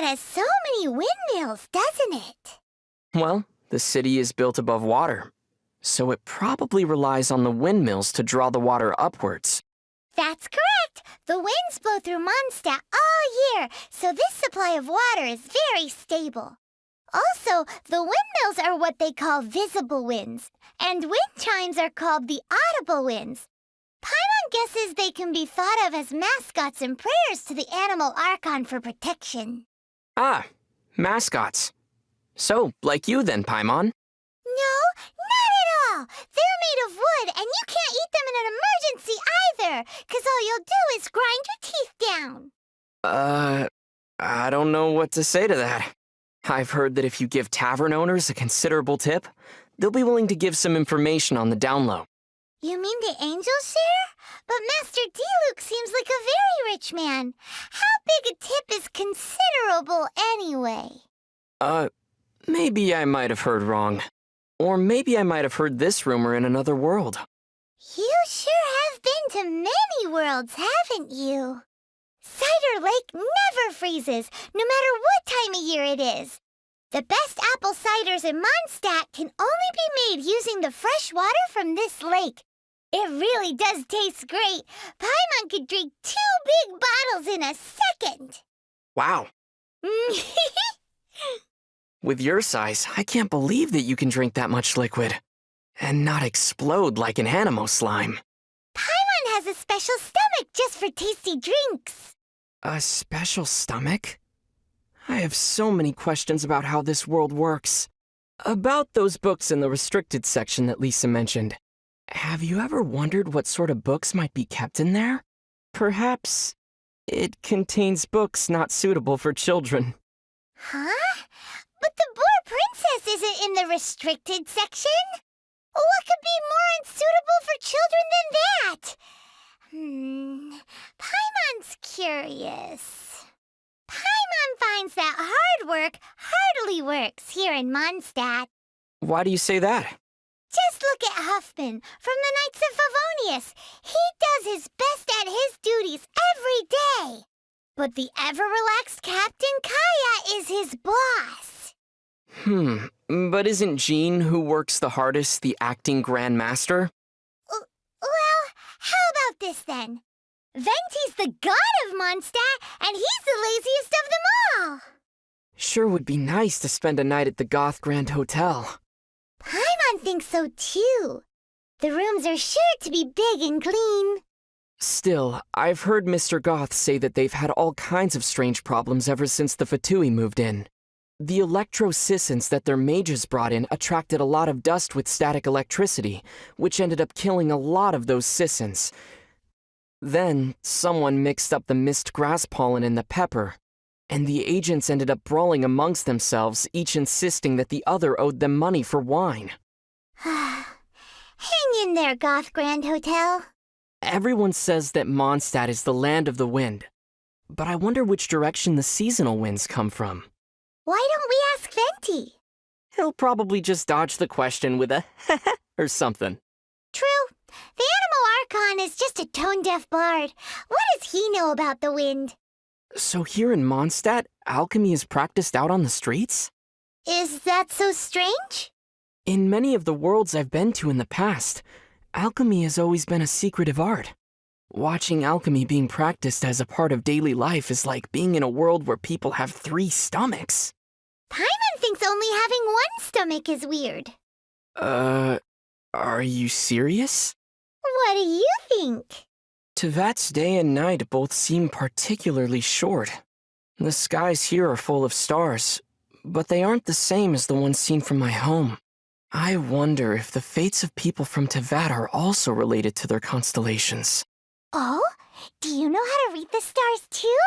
Mondstadt has so many windmills, doesn't it? Well, the city is built above water, so it probably relies on the windmills to draw the water upwards. That's correct. The winds blow through Mondstadt all year, so this supply of water is very stable. Also, the windmills are what they call visible winds, and wind chimes are called the audible winds. Paimon guesses they can be thought of as mascots and prayers to the animal Archon for protection. Ah, mascots. So, like you then, Paimon. No, not at all. They're made of wood, and you can't eat them in an emergency either, 'cause all you'll do is grind your teeth down. I don't know what to say to that. I've heard that if you give tavern owners a considerable tip, they'll be willing to give some information on the down low. You mean the angels share? But Master Diluc seems like a very rich man. How big a tip is considerable anyway? Maybe I might have heard wrong. Or maybe I might have heard this rumor in another world. You sure have been to many worlds, haven't you? Cider Lake never freezes, no matter what time of year it is. The best apple ciders in Mondstadt can only be made using the fresh water from this lake. It really does taste great. Paimon could drink 2 big bottles in a second. Wow. With your size, I can't believe that you can drink that much liquid. And not explode like an animo slime. Paimon has a special stomach just for tasty drinks. A special stomach? I have so many questions about how this world works. About those books in the restricted section that Lisa mentioned. Have you ever wondered what sort of books might be kept in there? Perhaps it contains books not suitable for children. Huh? But the Boar Princess isn't in the restricted section. What could be more unsuitable for children than that? Paimon's curious. Paimon finds that hard work hardly works here in Mondstadt. Why do you say that? Just look at Huffman from the Knights of Favonius. He does his best at his duties every day. But the ever-relaxed Captain Kaya is his boss. But isn't Jean, who works the hardest, the acting Grand Master? Well, how about this then? Venti's the god of Mondstadt, and he's the laziest of them all. Sure would be nice to spend a night at the Goth Grand Hotel. Paimon thinks so too. The rooms are sure to be big and clean. Still, I've heard Mr. Goth say that they've had all kinds of strange problems ever since the Fatui moved in. The electro-sissons that their mages brought in attracted a lot of dust with static electricity, which ended up killing a lot of those sissons. Then, someone mixed up the mist grass pollen in the pepper, and the agents ended up brawling amongst themselves, each insisting that the other owed them money for wine. Hang in there, Goth Grand Hotel. Everyone says that Mondstadt is the land of the wind, but I wonder which direction the seasonal winds come from. Why don't we ask Venti? He'll probably just dodge the question with a or something. True. The Animal Archon is just a tone-deaf bard. What does he know about the wind? So here in Mondstadt, alchemy is practiced out on the streets? Is that so strange? In many of the worlds I've been to in the past, alchemy has always been a secretive art. Watching alchemy being practiced as a part of daily life is like being in a world where people have 3 stomachs. Paimon thinks only having one stomach is weird. Are you serious? What do you think? Tevat's day and night both seem particularly short. The skies here are full of stars, but they aren't the same as the ones seen from my home. I wonder if the fates of people from Tevat are also related to their constellations. Oh? Do you know how to read the stars too?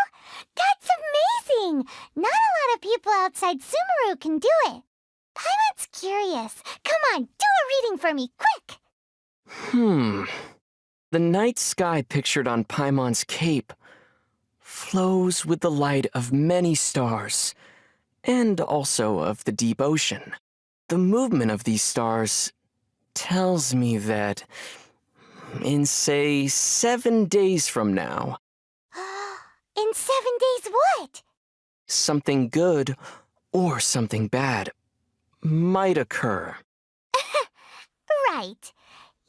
That's amazing! Not a lot of people outside Sumeru can do it. Paimon's curious. Come on, do a reading for me, quick! The night sky pictured on Paimon's cape flows with the light of many stars, and also of the deep ocean. The movement of these stars tells me that, in say 7 days from now... In 7 days what? Something good or something bad might occur. Right.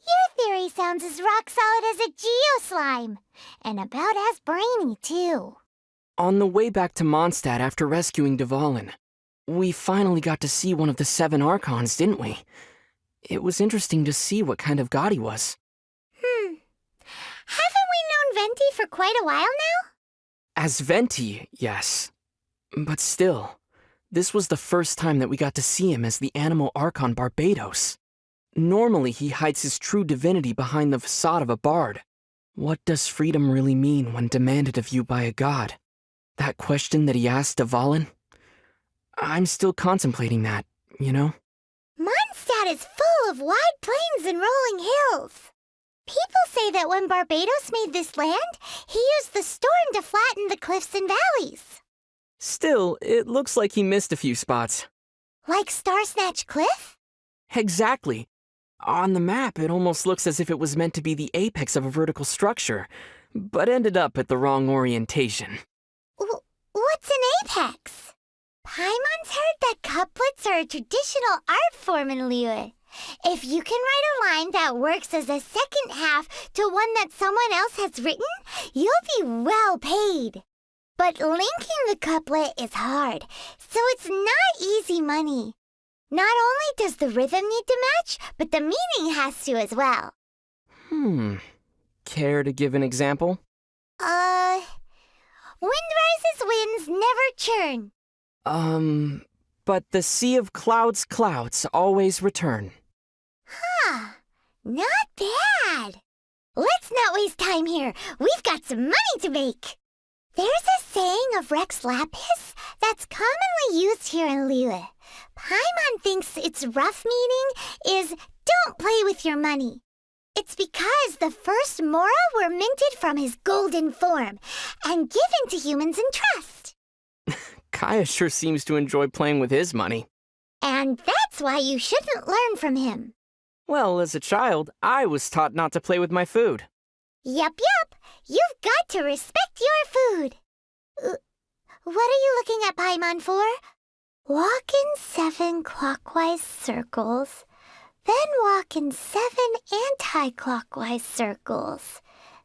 Your theory sounds as rock solid as a geo-slime. And about as brainy, too. On the way back to Mondstadt after rescuing Dvalin, we finally got to see one of the 7 Archons, didn't we? It was interesting to see what kind of god he was. Haven't we known Venti for quite a while now? As Venti, yes. But still, this was the first time that we got to see him as the Animal Archon Barbados. Normally, he hides his true divinity behind the facade of a bard. What does freedom really mean when demanded of you by a god? That question that he asked Dvalin? I'm still contemplating that, you know? Mondstadt is full of wide plains and rolling hills. People say that when Barbados made this land, he used the storm to flatten the cliffs and valleys. Still, it looks like he missed a few spots. Like Starsnatch Cliff? Exactly. On the map, it almost looks as if it was meant to be the apex of a vertical structure, but ended up at the wrong orientation. What's an apex? Paimon's heard that couplets are a traditional art form in Liyue. If you can write a line that works as a second half to one that someone else has written, you'll be well paid. But linking the couplet is hard, so it's not easy money. Not only does the rhythm need to match, but the meaning has to as well. Care to give an example? Wind rises, winds never churn. But the sea of clouds always return. Not bad. Let's not waste time here. We've got some money to make. There's a saying of Rex Lapis that's commonly used here in Liyue. Paimon thinks its rough meaning is don't play with your money. It's because the first Mora were minted from his golden form and given to humans in trust. Kaya sure seems to enjoy playing with his money. And that's why you shouldn't learn from him. Well, as a child, I was taught not to play with my food. Yup. You've got to respect your food. What are you looking at Paimon for? Walk in 7 clockwise circles, then walk in 7 anti-clockwise circles.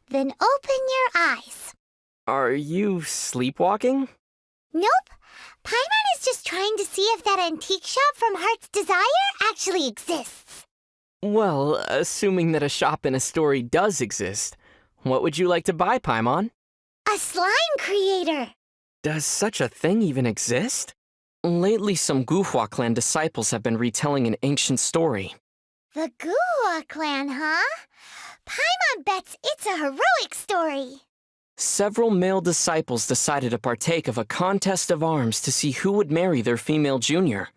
Then open your eyes. Are you sleepwalking? Nope. Paimon is just trying to see if that antique shop from Heart's Desire actually exists. Well, assuming that a shop in a story does exist, what would you like to buy, Paimon? A slime creator. Does such a thing even exist? Lately, some Guhua clan disciples have been retelling an ancient story. The Guhua clan, huh? Paimon bets it's a heroic story. Several male disciples decided to partake of a contest of arms to see who would marry their female junior,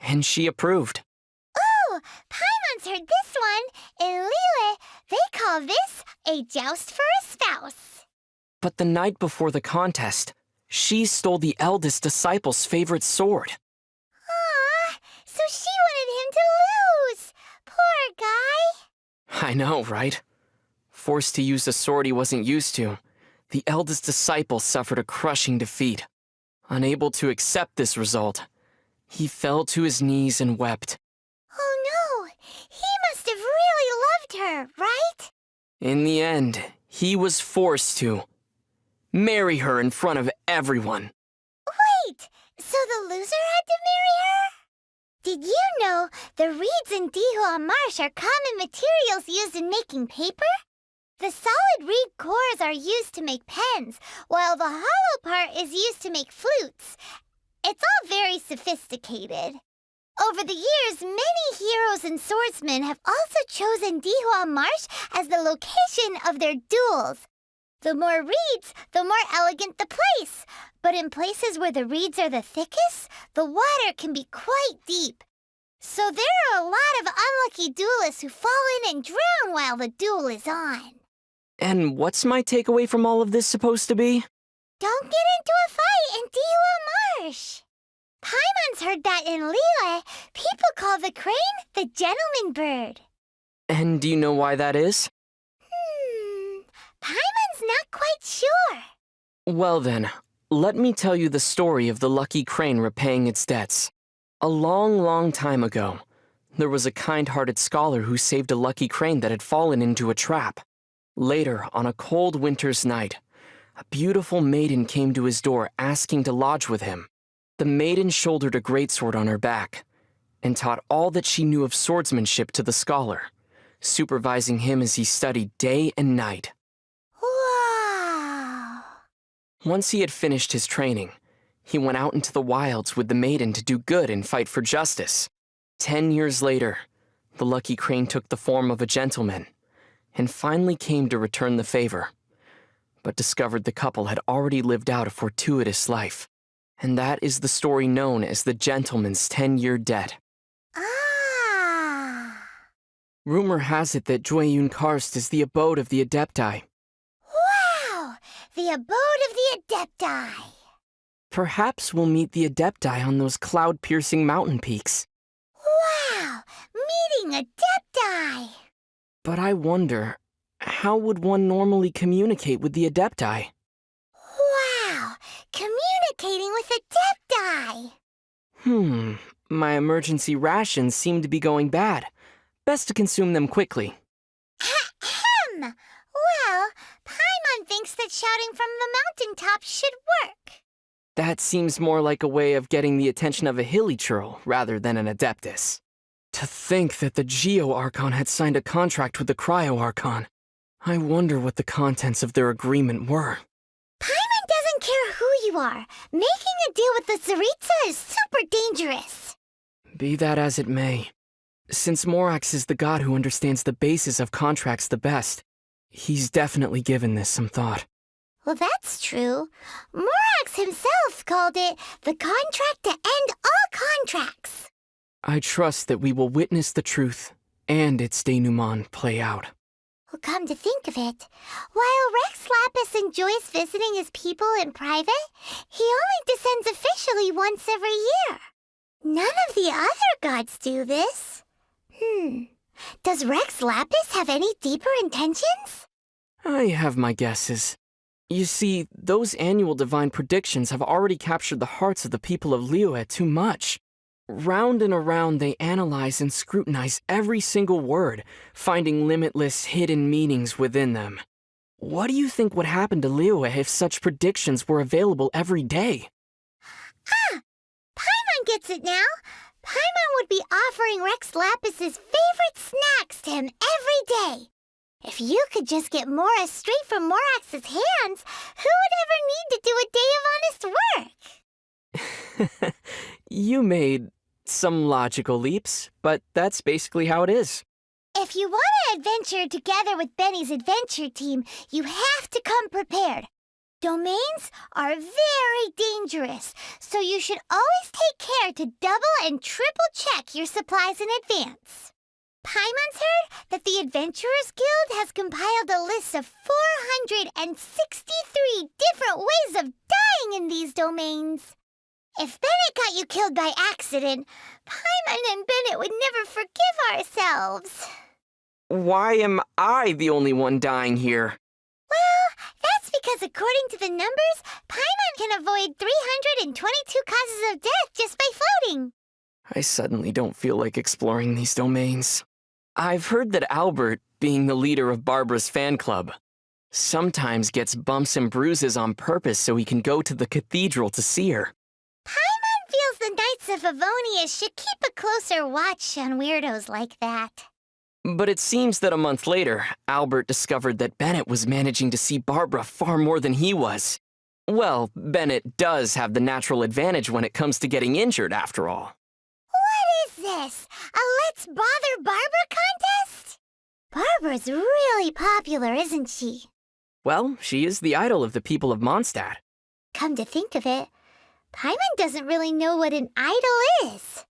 and she approved. Ooh, Paimon's heard this one. In Liyue, they call this a joust for a spouse. But the night before the contest, she stole the eldest disciple's favorite sword. Aw, so she wanted him to lose. Poor guy. I know, right? Forced to use a sword he wasn't used to, the eldest disciple suffered a crushing defeat. Unable to accept this result, he fell to his knees and wept. Oh no, he must have really loved her, right? In the end, he was forced to marry her in front of everyone. Wait, so the loser had to marry her? Did you know the reeds in Dihua Marsh are common materials used in making paper? The solid reed cores are used to make pens, while the hollow part is used to make flutes. It's all very sophisticated. Over the years, many heroes and swordsmen have also chosen Dihua Marsh as the location of their duels. The more reeds, the more elegant the place. But in places where the reeds are the thickest, the water can be quite deep. So there are a lot of unlucky duelists who fall in and drown while the duel is on. And what's my takeaway from all of this supposed to be? Don't get into a fight in Dihua Marsh. Paimon's heard that in Liyue, people call the crane the gentleman bird. And do you know why that is? Paimon's not quite sure. Well then, let me tell you the story of the lucky crane repaying its debts. A long, long time ago, there was a kind-hearted scholar who saved a lucky crane that had fallen into a trap. Later, on a cold winter's night, a beautiful maiden came to his door asking to lodge with him. The maiden shouldered a greatsword on her back and taught all that she knew of swordsmanship to the scholar, supervising him as he studied day and night. Wow! Once he had finished his training, he went out into the wilds with the maiden to do good and fight for justice. 10 years later, the lucky crane took the form of a gentleman and finally came to return the favor, but discovered the couple had already lived out a fortuitous life. And that is the story known as the gentleman's 10-year debt. Ah! Rumor has it that Jueyun Karst is the abode of the Adepti. Wow! The abode of the Adepti! Perhaps we'll meet the Adepti on those cloud-piercing mountain peaks. Wow! Meeting Adepti! But I wonder, how would one normally communicate with the Adepti? Wow! Communicating with Adepti! My emergency rations seem to be going bad. Best to consume them quickly. Ahem! Well, Paimon thinks that shouting from the mountaintop should work. That seems more like a way of getting the attention of a hilly churl rather than an Adeptus. To think that the Geo-Archon had signed a contract with the Cryo-Archon. I wonder what the contents of their agreement were. Paimon doesn't care who you are. Making a deal with the Tsaritsa is super dangerous. Be that as it may, since Morax is the god who understands the basis of contracts the best, he's definitely given this some thought. Well, that's true. Morax himself called it the contract to end all contracts. I trust that we will witness the truth and its denouement play out. Well, come to think of it, while Rex Lapis enjoys visiting his people in private, he only descends officially once every year. None of the other gods do this. Does Rex Lapis have any deeper intentions? I have my guesses. You see, those annual divine predictions have already captured the hearts of the people of Liyue too much. Round and around they analyze and scrutinize every single word, finding limitless hidden meanings within them. What do you think would happen to Liyue if such predictions were available every day? Ah! Paimon gets it now. Paimon would be offering Rex Lapis's favorite snacks to him every day. If you could just get Mora straight from Morax's hands, who would ever need to do a day of honest work? You made some logical leaps, but that's basically how it is. If you want to adventure together with Benny's adventure team, you have to come prepared. Domains are very dangerous, so you should always take care to double and triple check your supplies in advance. Paimon's heard that the Adventurers Guild has compiled a list of 463 different ways of dying in these domains. If Bennett got you killed by accident, Paimon and Bennett would never forgive ourselves. Why am I the only one dying here? Well, that's because according to the numbers, Paimon can avoid 322 causes of death just by floating. I suddenly don't feel like exploring these domains. I've heard that Albert, being the leader of Barbara's fan club, sometimes gets bumps and bruises on purpose so he can go to the cathedral to see her. Paimon feels the Knights of Avonia should keep a closer watch on weirdos like that. But it seems that a month later, Albert discovered that Bennett was managing to see Barbara far more than he was. Well, Bennett does have the natural advantage when it comes to getting injured, after all. What is this? A Let's Bother Barbara contest? Barbara's really popular, isn't she? Well, she is the idol of the people of Mondstadt. Come to think of it, Paimon doesn't really know what an idol is.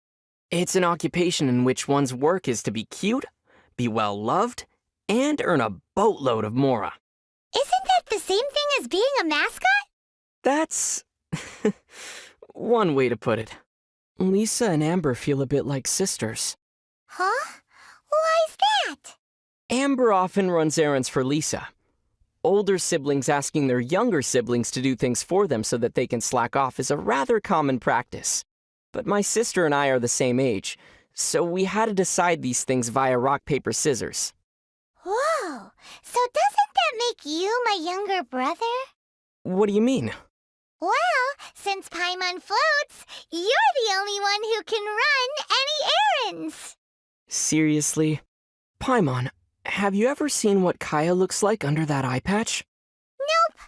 It's an occupation in which one's work is to be cute, be well-loved, and earn a boatload of mora. Isn't that the same thing as being a mascot? That's one way to put it. Lisa and Amber feel a bit like sisters. Huh? Why's that? Amber often runs errands for Lisa. older siblings asking their younger siblings to do things for them so that they can slack off is a rather common practice. But my sister and I are the same age, so we had to decide these things via rock, paper, scissors. Whoa! So doesn't that make you my younger brother? What do you mean? Well, since Paimon floats, you're the only one who can run any errands. Seriously? Paimon, have you ever seen what Kaya looks like under that eye patch? Nope.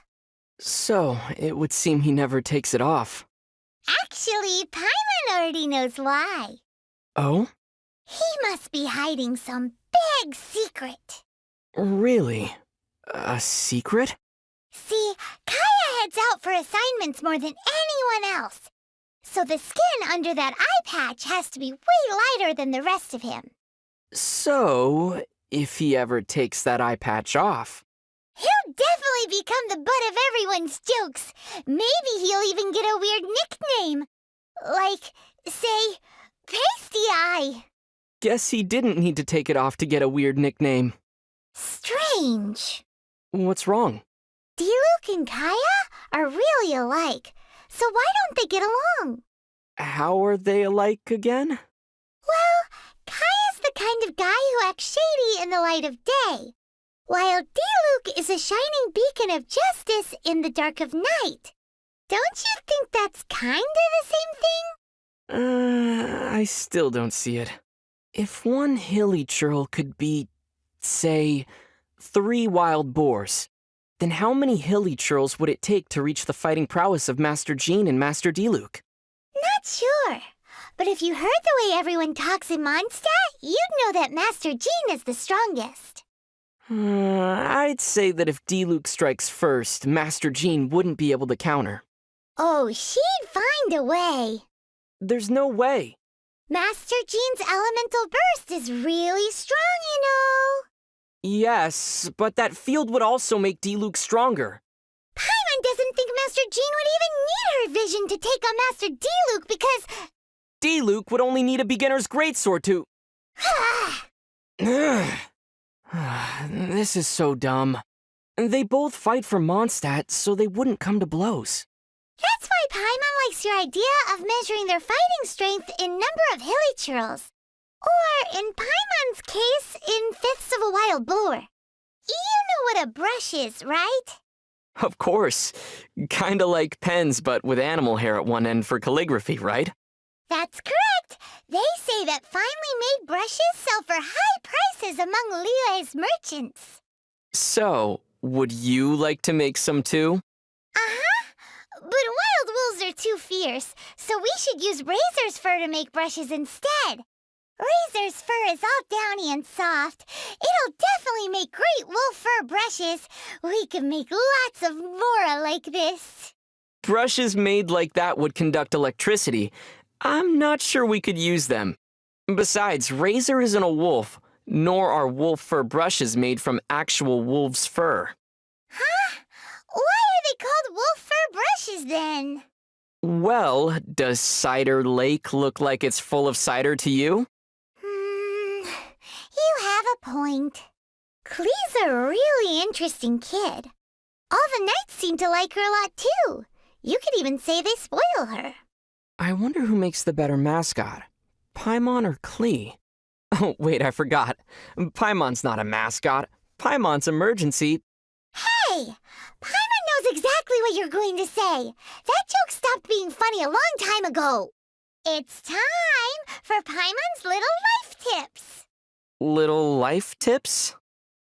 So, it would seem he never takes it off. Actually, Paimon already knows why. Oh? He must be hiding some big secret. Really? A secret? See, Kaya heads out for assignments more than anyone else. So the skin under that eye patch has to be way lighter than the rest of him. So, if he ever takes that eye patch off... He'll definitely become the butt of everyone's jokes. Maybe he'll even get a weird nickname. Like, say, Pasty Eye. Guess he didn't need to take it off to get a weird nickname. Strange. What's wrong? Diluc and Kaya are really alike, so why don't they get along? How are they alike again? Well, Kaya's the kind of guy who acts shady in the light of day, while Diluc is a shining beacon of justice in the dark of night. Don't you think that's kinda the same thing? I still don't see it. If one hilly churl could be, say, 3 wild boars, then how many hilly churls would it take to reach the fighting prowess of Master Jean and Master Diluc? Not sure. But if you heard the way everyone talks in Mondstadt, you'd know that Master Jean is the strongest. I'd say that if Diluc strikes first, Master Jean wouldn't be able to counter. Oh, she'd find a way. There's no way. Master Jean's elemental burst is really strong, you know. Yes, but that field would also make Diluc stronger. Paimon doesn't think Master Jean would even need her vision to take on Master Diluc because... Diluc would only need a beginner's greatsword to... This is so dumb. They both fight for Mondstadt, so they wouldn't come to blows. That's why Paimon likes your idea of measuring their fighting strength in number of hilly churls. Or, in Paimon's case, in fifths of a wild boar. You know what a brush is, right? Of course. Kinda like pens, but with animal hair at one end for calligraphy, right? That's correct. They say that finely made brushes sell for high prices among Liyue's merchants. So, would you like to make some too? Uh-huh. But wild wolves are too fierce, so we should use Razor's fur to make brushes instead. Razor's fur is all downy and soft. It'll definitely make great wolf fur brushes. We could make lots of more like this. Brushes made like that would conduct electricity. I'm not sure we could use them. Besides, Razor isn't a wolf, nor are wolf fur brushes made from actual wolf's fur. Huh? Why are they called wolf fur brushes then? Well, does Cider Lake look like it's full of cider to you? You have a point. Klee's a really interesting kid. All the knights seem to like her a lot too. You could even say they spoil her. I wonder who makes the better mascot, Paimon or Klee? Oh, wait, I forgot. Paimon's not a mascot. Paimon's emergency. Hey! Paimon knows exactly what you're going to say. That joke stopped being funny a long time ago. It's time for Paimon's Little Life Tips. Little life tips?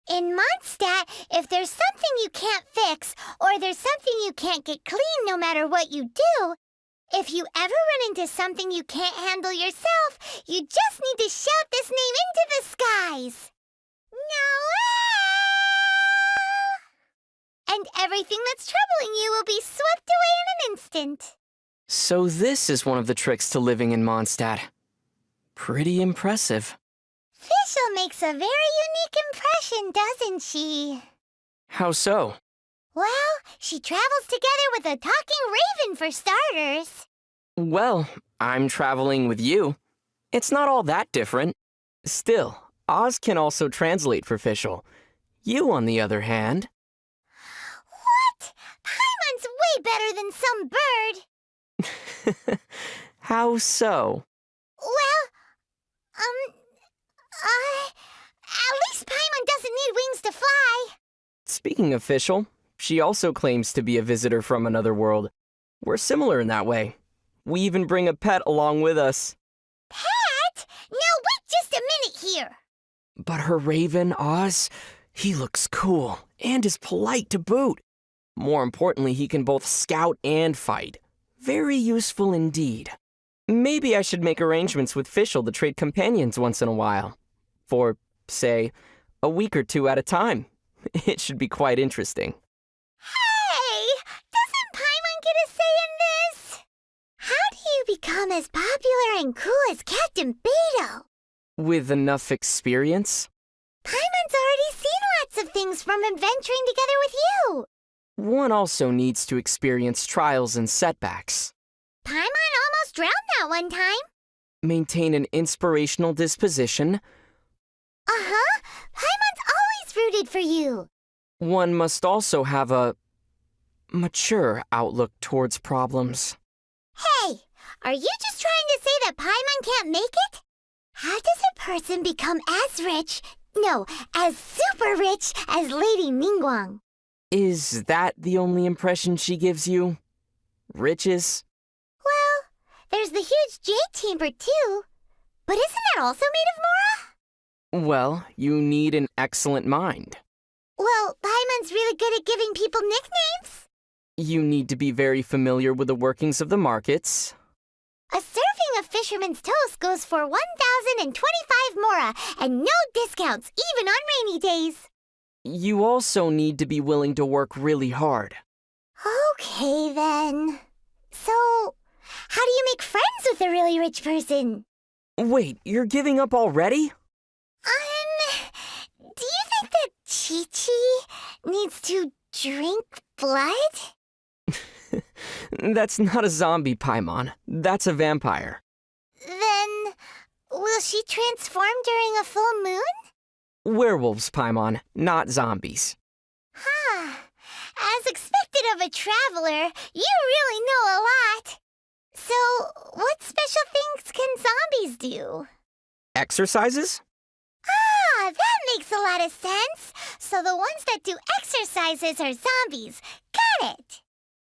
In Mondstadt, if there's something you can't fix, or there's something you can't get clean no matter what you do, if you ever run into something you can't handle yourself, you just need to shout this name into the skies. Noel! And everything that's troubling you will be swept away in an instant. So this is one of the tricks to living in Mondstadt. Pretty impressive. Fischl makes a very unique impression, doesn't she? How so? Well, she travels together with a talking raven for starters. Well, I'm traveling with you. It's not all that different. Still, Oz can also translate for Fischl. You, on the other hand... better than some bird. How so? Well, at least Paimon doesn't need wings to fly. Speaking of Fischl, she also claims to be a visitor from another world. We're similar in that way. We even bring a pet along with us. Pet? Now wait just a minute here. But her raven, Oz, he looks cool and is polite to boot. More importantly, he can both scout and fight. Very useful indeed. Maybe I should make arrangements with Fischl to trade companions once in a while. For, say, a week or two at a time. It should be quite interesting. Hey! Doesn't Paimon get a say in this? How do you become as popular and cool as Captain Beto? With enough experience? Paimon's already seen lots of things from adventuring together with you. One also needs to experience trials and setbacks. Paimon almost drowned that one time. Maintain an inspirational disposition. Uh-huh. Paimon's always rooted for you. One must also have a mature outlook towards problems. Hey, are you just trying to say that Paimon can't make it? How does a person become as super rich as Lady Ningguang? Is that the only impression she gives you? Riches? Well, there's the huge jade chamber too. But isn't that also made of Mora? Well, you need an excellent mind. Well, Paimon's really good at giving people nicknames. You need to be very familiar with the workings of the markets. A serving of Fisherman's Toast goes for 1,025 Mora, and no discounts, even on rainy days. You also need to be willing to work really hard. Okay, then. So, how do you make friends with a really rich person? Wait, you're giving up already? Do you think that Chi-Chi needs to drink blood? That's not a zombie, Paimon. That's a vampire. Then, will she transform during a full moon? Werewolves, Paimon, not zombies. Huh. As expected of a traveler, you really know a lot. So, what special things can zombies do? Exercises? Ah, that makes a lot of sense. So the ones that do exercises are zombies. Got it.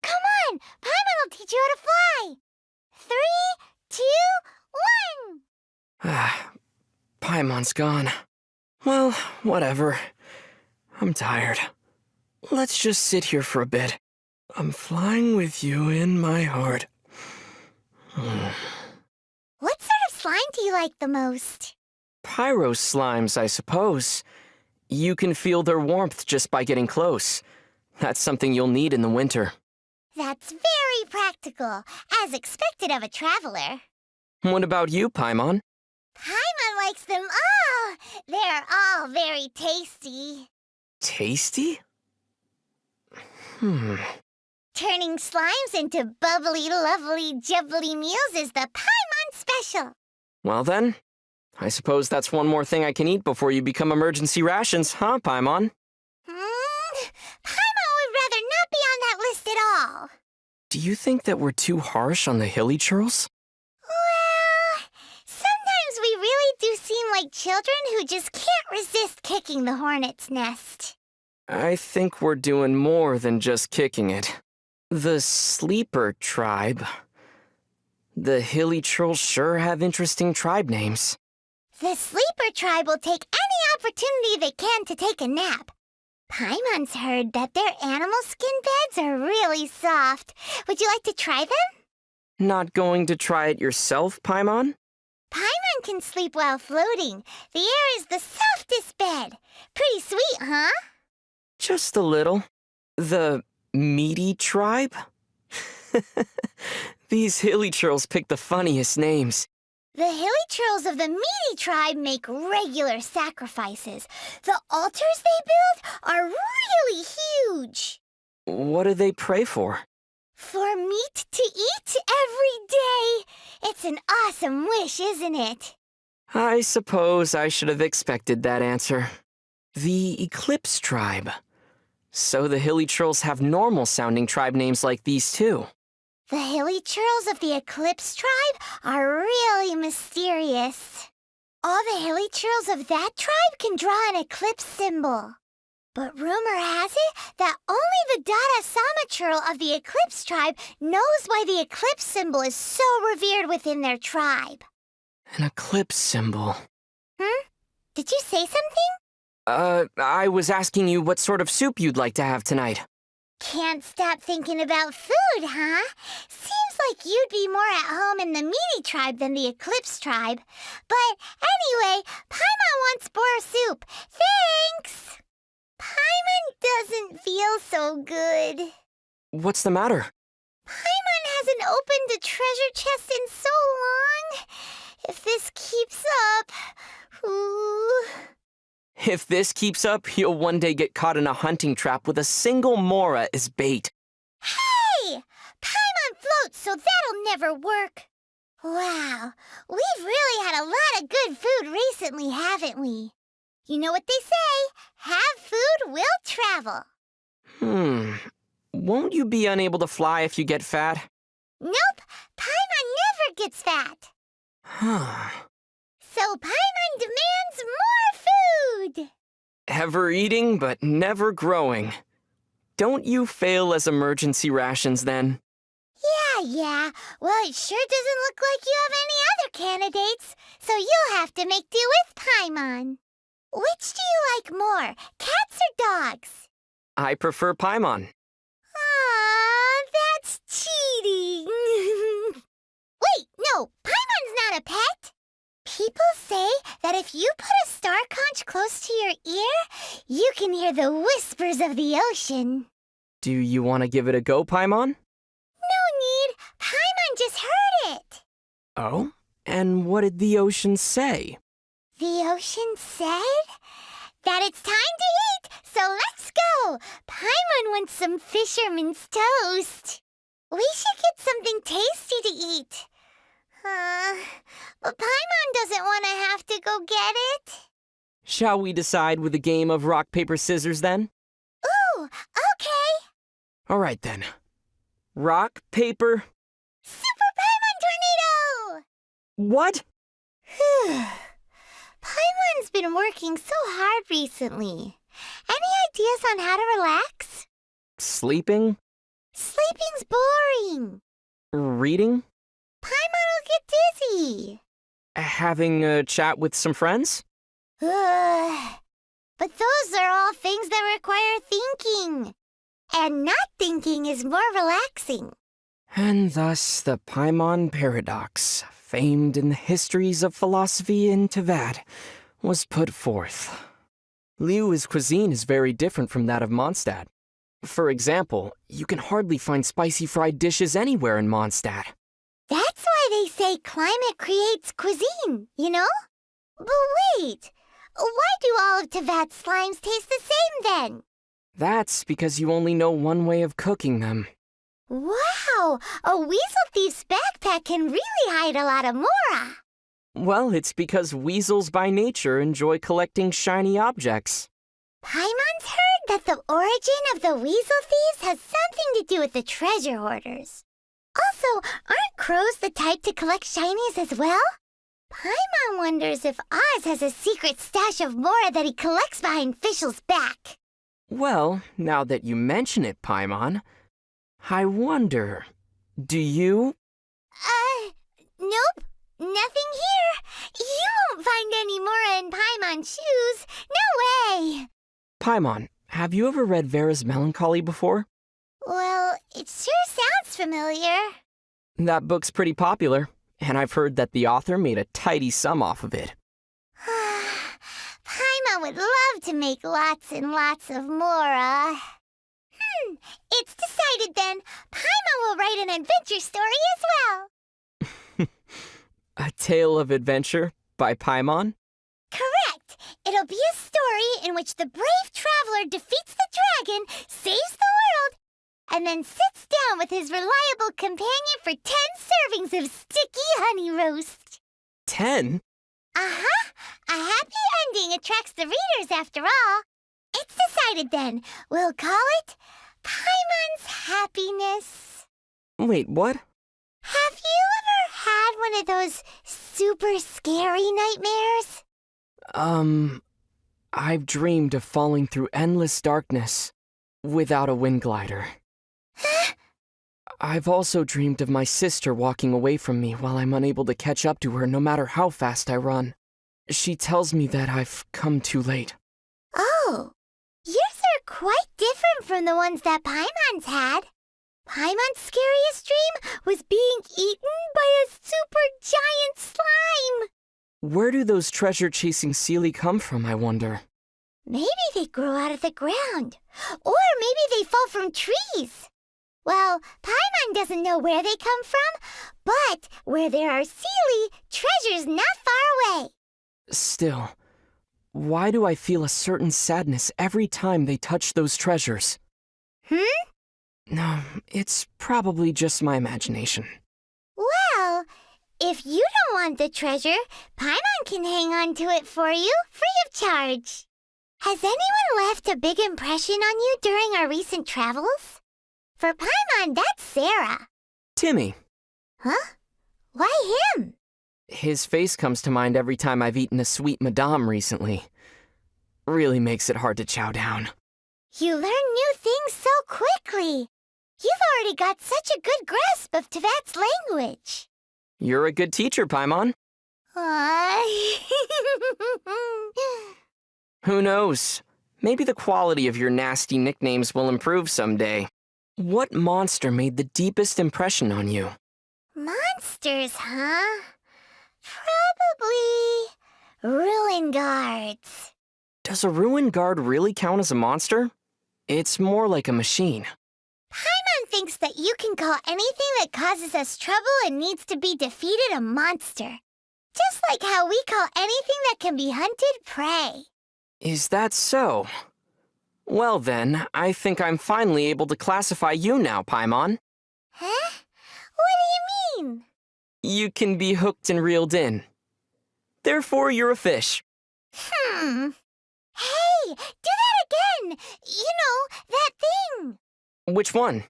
Come on, Paimon will teach you how to fly. 3, 2, 1. Paimon's gone. Well, whatever. I'm tired. Let's just sit here for a bit. I'm flying with you in my heart. What sort of slime do you like the most? Pyro slimes, I suppose. You can feel their warmth just by getting close. That's something you'll need in the winter. That's very practical, as expected of a traveler. What about you, Paimon? Paimon likes them all. They're all very tasty. Tasty? Turning slimes into bubbly, lovely, jubbly meals is the Paimon special. Well then, I suppose that's one more thing I can eat before you become emergency rations, huh, Paimon? Paimon would rather not be on that list at all. Do you think that we're too harsh on the hilly churls? Well, sometimes we really do seem like children who just can't resist kicking the hornet's nest. I think we're doing more than just kicking it. The Sleeper tribe. The hilly churls sure have interesting tribe names. The Sleeper tribe will take any opportunity they can to take a nap. Paimon's heard that their animal skin beds are really soft. Would you like to try them? Not going to try it yourself, Paimon? Paimon can sleep while floating. The air is the softest bed. Pretty sweet, huh? Just a little. The Meaty tribe? These hilly churls pick the funniest names. The hilly churls of the Meaty tribe make regular sacrifices. The altars they build are really huge. What do they pray for? For meat to eat every day. It's an awesome wish, isn't it? I suppose I should have expected that answer. The Eclipse tribe. So the hilly trolls have normal-sounding tribe names like these too. The hilly churls of the Eclipse tribe are really mysterious. All the hilly churls of that tribe can draw an eclipse symbol. But rumor has it that only the Dada Sama churl of the Eclipse tribe knows why the eclipse symbol is so revered within their tribe. An eclipse symbol. Did you say something? I was asking you what sort of soup you'd like to have tonight. Can't stop thinking about food, huh? Seems like you'd be more at home in the Meaty tribe than the Eclipse tribe. But anyway, Paimon wants boar soup. Thanks! Paimon doesn't feel so good. What's the matter? Paimon hasn't opened a treasure chest in so long. If this keeps up... Ooh... If this keeps up, you'll one day get caught in a hunting trap with a single Mora as bait. Hey! Paimon floats, so that'll never work. Wow, we've really had a lot of good food recently, haven't we? You know what they say, have food, will travel. Won't you be unable to fly if you get fat? Nope, Paimon never gets fat. So Paimon demands more food. Ever eating, but never growing. Don't you fail as emergency rations then? Yeah. Well, it sure doesn't look like you have any other candidates, so you'll have to make do with Paimon. Which do you like more, cats or dogs? I prefer Paimon. Aw, that's cheating. Wait, no, Paimon's not a pet. People say that if you put a star conch close to your ear, you can hear the whispers of the ocean. Do you want to give it a go, Paimon? No need. Paimon just heard it. Oh? And what did the ocean say? The ocean said that it's time to eat, so let's go. Paimon wants some fisherman's toast. We should get something tasty to eat. But Paimon doesn't want to have to go get it. Shall we decide with a game of rock, paper, scissors then? Ooh, okay. All right then. Rock, paper... Super Paimon Tornado! What? Paimon's been working so hard recently. Any ideas on how to relax? Sleeping? Sleeping's boring. Reading? Paimon will get dizzy. Having a chat with some friends? But those are all things that require thinking. And not thinking is more relaxing. And thus the Paimon paradox, famed in the histories of philosophy in Teyvat, was put forth. Liyue's cuisine is very different from that of Mondstadt. For example, you can hardly find spicy fried dishes anywhere in Mondstadt. That's why they say climate creates cuisine, you know? But wait, why do all of Teyvat's slimes taste the same then? That's because you only know one way of cooking them. Wow, a weasel thief's backpack can really hide a lot of Mora. Well, it's because weasels by nature enjoy collecting shiny objects. Paimon's heard that the origin of the weasel thieves has something to do with the treasure hoarders. Also, aren't crows the type to collect shinies as well? Paimon wonders if Oz has a secret stash of Mora that he collects behind Fischl's back. Well, now that you mention it, Paimon, I wonder, do you? Nope, nothing here. You won't find any Mora in Paimon's shoes. No way. Paimon, have you ever read Vera's Melancholy before? Well, it sure sounds familiar. That book's pretty popular, and I've heard that the author made a tidy sum off of it. Paimon would love to make lots and lots of Mora. It's decided then. Paimon will write an adventure story as well. A Tale of Adventure by Paimon? Correct. It'll be a story in which the brave traveler defeats the dragon, saves the world, and then sits down with his reliable companion for 10 servings of sticky honey roast. 10? Uh-huh. A happy ending attracts the readers after all. It's decided then. We'll call it Paimon's Happiness. Wait, what? Have you ever had one of those super scary nightmares? I've dreamed of falling through endless darkness without a wind glider. I've also dreamed of my sister walking away from me while I'm unable to catch up to her no matter how fast I run. She tells me that I've come too late. Oh, yours are quite different from the ones that Paimon's had. Paimon's scariest dream was being eaten by a super giant slime. Where do those treasure-chasing Seelie come from, I wonder? Maybe they grow out of the ground. Or maybe they fall from trees. Well, Paimon doesn't know where they come from, but where there are Seelie, treasure's not far away. Still, why do I feel a certain sadness every time they touch those treasures? No, it's probably just my imagination. Well, if you don't want the treasure, Paimon can hang on to it for you, free of charge. Has anyone left a big impression on you during our recent travels? For Paimon, that's Sarah. Timmy. Huh? Why him? His face comes to mind every time I've eaten a sweet madame recently. Really makes it hard to chow down. You learn new things so quickly. You've already got such a good grasp of Tevat's language. You're a good teacher, Paimon. Who knows? Maybe the quality of your nasty nicknames will improve someday. What monster made the deepest impression on you? Monsters, huh? Probably ruin guards. Does a ruin guard really count as a monster? It's more like a machine. Paimon thinks that you can call anything that causes us trouble and needs to be defeated a monster. Just like how we call anything that can be hunted prey. Is that so? Well then, I think I'm finally able to classify you now, Paimon. Huh? What do you mean? You can be hooked and reeled in. Therefore, you're a fish. Hey, do that again! You know, that thing! Which one?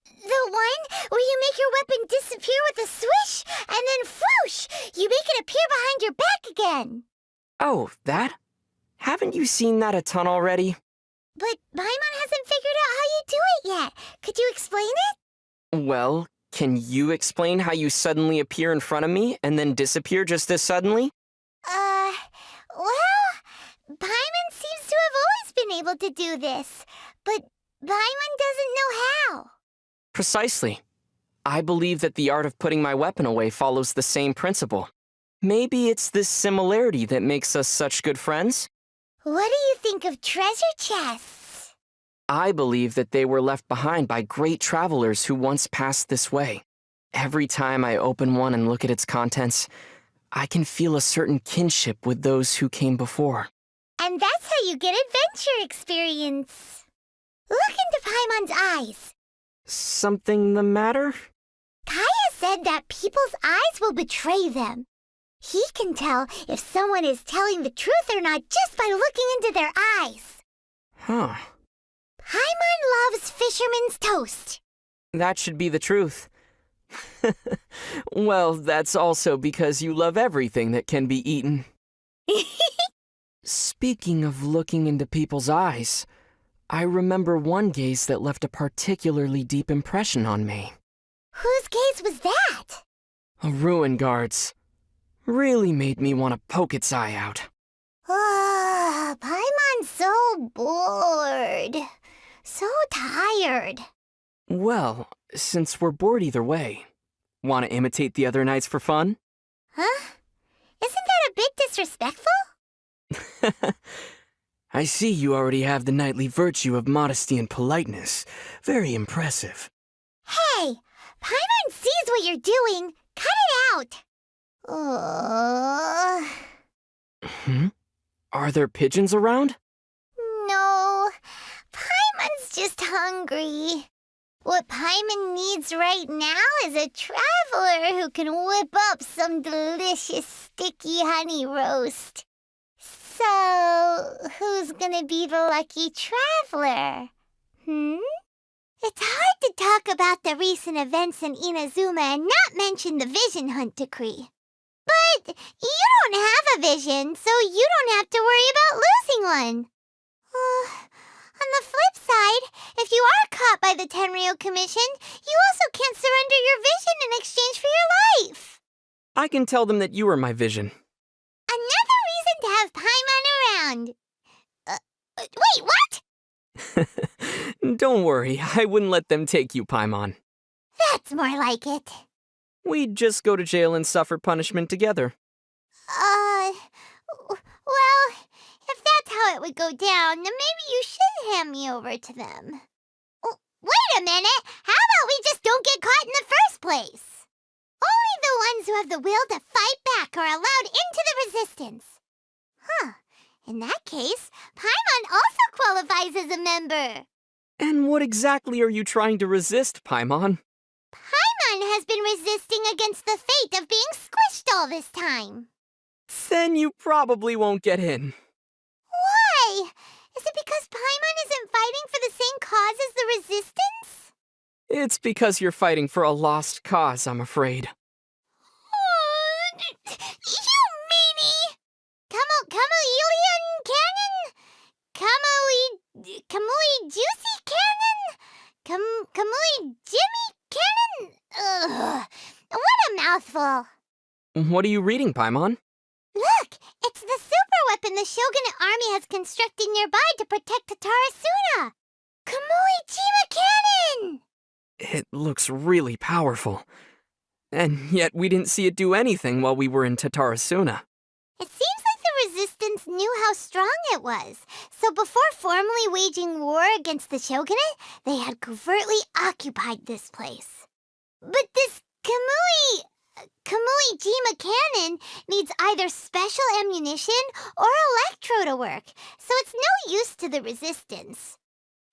The one where you make your weapon disappear with a swish, and then whoosh! You make it appear behind your back again! Oh, that? Haven't you seen that a ton already? But Paimon hasn't figured out how you do it yet. Could you explain it? Well, can you explain how you suddenly appear in front of me and then disappear just as suddenly? Well, Paimon seems to have always been able to do this, but Paimon doesn't know how. Precisely. I believe that the art of putting my weapon away follows the same principle. Maybe it's this similarity that makes us such good friends? What do you think of treasure chests? I believe that they were left behind by great travelers who once passed this way. Every time I open one and look at its contents, I can feel a certain kinship with those who came before. And that's how you get adventure experience. Look into Paimon's eyes. Something the matter? Kaya said that people's eyes will betray them. He can tell if someone is telling the truth or not just by looking into their eyes. Huh. Paimon loves fisherman's toast. That should be the truth. Well, that's also because you love everything that can be eaten. Speaking of looking into people's eyes, I remember one gaze that left a particularly deep impression on me. Whose gaze was that? A ruin guard's. Really made me want to poke its eye out. Paimon's so bored. So tired. Well, since we're bored either way, want to imitate the other knights for fun? Huh? Isn't that a bit disrespectful? I see you already have the knightly virtue of modesty and politeness. Very impressive. Hey, Paimon sees what you're doing. Cut it out. Are there pigeons around? No, Paimon's just hungry. What Paimon needs right now is a traveler who can whip up some delicious sticky honey roast. So, who's gonna be the lucky traveler? It's hard to talk about the recent events in Inazuma and not mention the Vision Hunt decree. But you don't have a vision, so you don't have to worry about losing one. On the flip side, if you are caught by the Tenryou Commission, you also can't surrender your vision in exchange for your life. I can tell them that you are my vision. Another reason to have Paimon around. Wait, what? Don't worry, I wouldn't let them take you, Paimon. That's more like it. We'd just go to jail and suffer punishment together. Well, if that's how it would go down, then maybe you should hand me over to them. Wait a minute! How about we just don't get caught in the first place? Only the ones who have the will to fight back are allowed into the resistance. In that case, Paimon also qualifies as a member. And what exactly are you trying to resist, Paimon? Paimon has been resisting against the fate of being squished all this time. Then you probably won't get in. Why? Is it because Paimon isn't fighting for the same cause as the resistance? It's because you're fighting for a lost cause, I'm afraid. You meanie! Kamui Cannon? Kamui Juicy Cannon? Kamui Jimmy Cannon? Ugh, what a mouthful. What are you reading, Paimon? Look, it's the super weapon the Shogunate army has constructed nearby to protect Tatarasuna. Kamui Jima Cannon! It looks really powerful. And yet we didn't see it do anything while we were in Tatarasuna. It seems like the resistance knew how strong it was, so before formally waging war against the Shogunate, they had covertly occupied this place. But this Kamui Jima Cannon needs either special ammunition or electro to work, so it's no use to the resistance.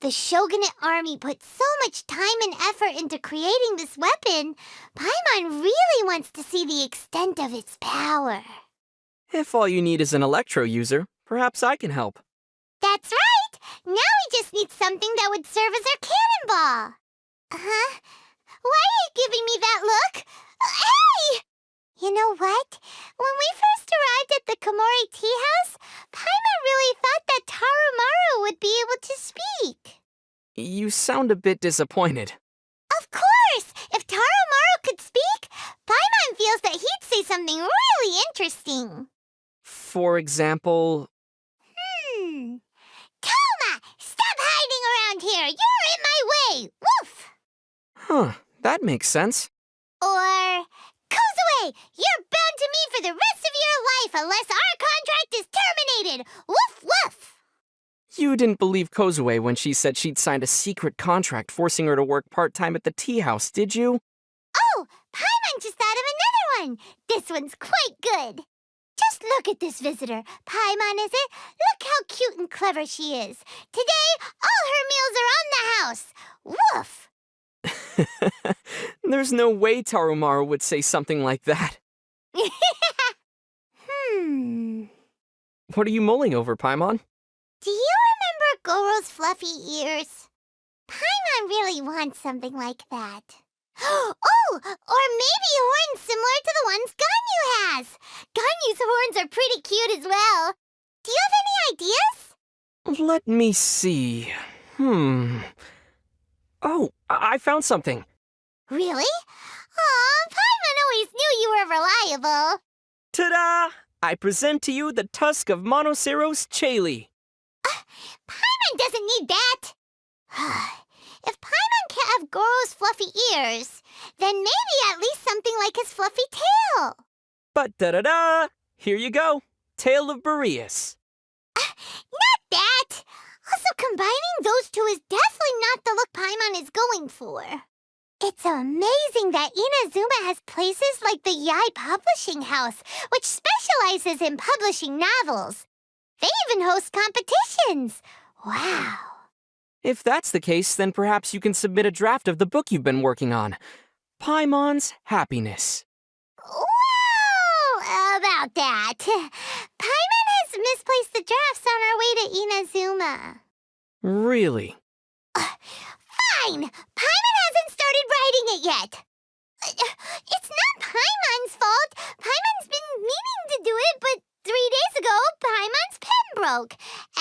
The Shogunate army put so much time and effort into creating this weapon, Paimon really wants to see the extent of its power. If all you need is an electro user, perhaps I can help. That's right! Now we just need something that would serve as our cannonball. Huh? Why are you giving me that look? Hey! You know what? When we first arrived at the Komori tea house, Paimon really thought that Tarumaru would be able to speak. You sound a bit disappointed. Of course! If Tarumaru could speak, Paimon feels that he'd say something really interesting. For example... Toma! Stop hiding around here! You're in my way! Woof! Huh, that makes sense. Or... Kozue! You're bound to me for the rest of your life unless our contract is terminated! Woof woof! You didn't believe Kozue when she said she'd signed a secret contract forcing her to work part-time at the tea house, did you? Oh! Paimon just thought of another one! This one's quite good! Just look at this visitor. Paimon, is it? Look how cute and clever she is. Today, all her meals are on the house! Woof! There's no way Tarumaru would say something like that. What are you mulling over, Paimon? Do you remember Goro's fluffy ears? Paimon really wants something like that. Oh, or maybe horns similar to the ones Ganyu has. Ganyu's horns are pretty cute as well. Do you have any ideas? Let me see. Oh, I found something. Really? Aw, Paimon always knew you were reliable. Ta-da! I present to you the tusk of Monoceros Chaly. Paimon doesn't need that. If Paimon can't have Goro's fluffy ears, then maybe at least something like his fluffy tail. But da-da-da! Here you go. Tail of Boreas. Not that! Also, combining those two is definitely not the look Paimon is going for. It's amazing that Inazuma has places like the Yai Publishing House, which specializes in publishing novels. They even host competitions. Wow. If that's the case, then perhaps you can submit a draft of the book you've been working on. Paimon's Happiness. Well, about that. Paimon has misplaced the drafts on our way to Inazuma. Really? Fine! Paimon hasn't started writing it yet. It's not Paimon's fault. Paimon's been meaning to do it, but 3 days ago, Paimon's pen broke.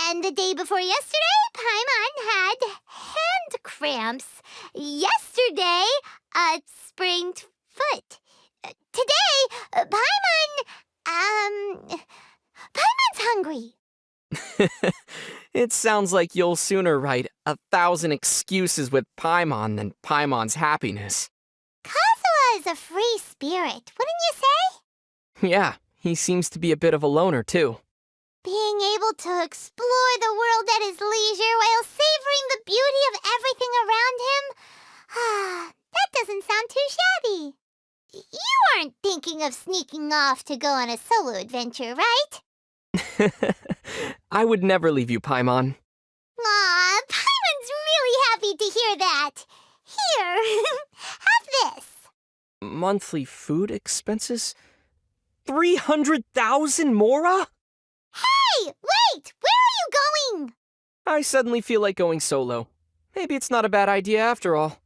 And the day before yesterday, Paimon had hand cramps. Yesterday, a sprained foot. Today, Paimon's hungry. It sounds like you'll sooner write 1,000 excuses with Paimon than Paimon's happiness. Kazuha is a free spirit, wouldn't you say? Yeah, he seems to be a bit of a loner, too. Being able to explore the world at his leisure while savoring the beauty of everything around him? That doesn't sound too shabby. You aren't thinking of sneaking off to go on a solo adventure, right? I would never leave you, Paimon. Aw, Paimon's really happy to hear that. Here, have this. Monthly food expenses? 300,000 mora? Hey, wait! Where are you going? I suddenly feel like going solo. Maybe it's not a bad idea after all.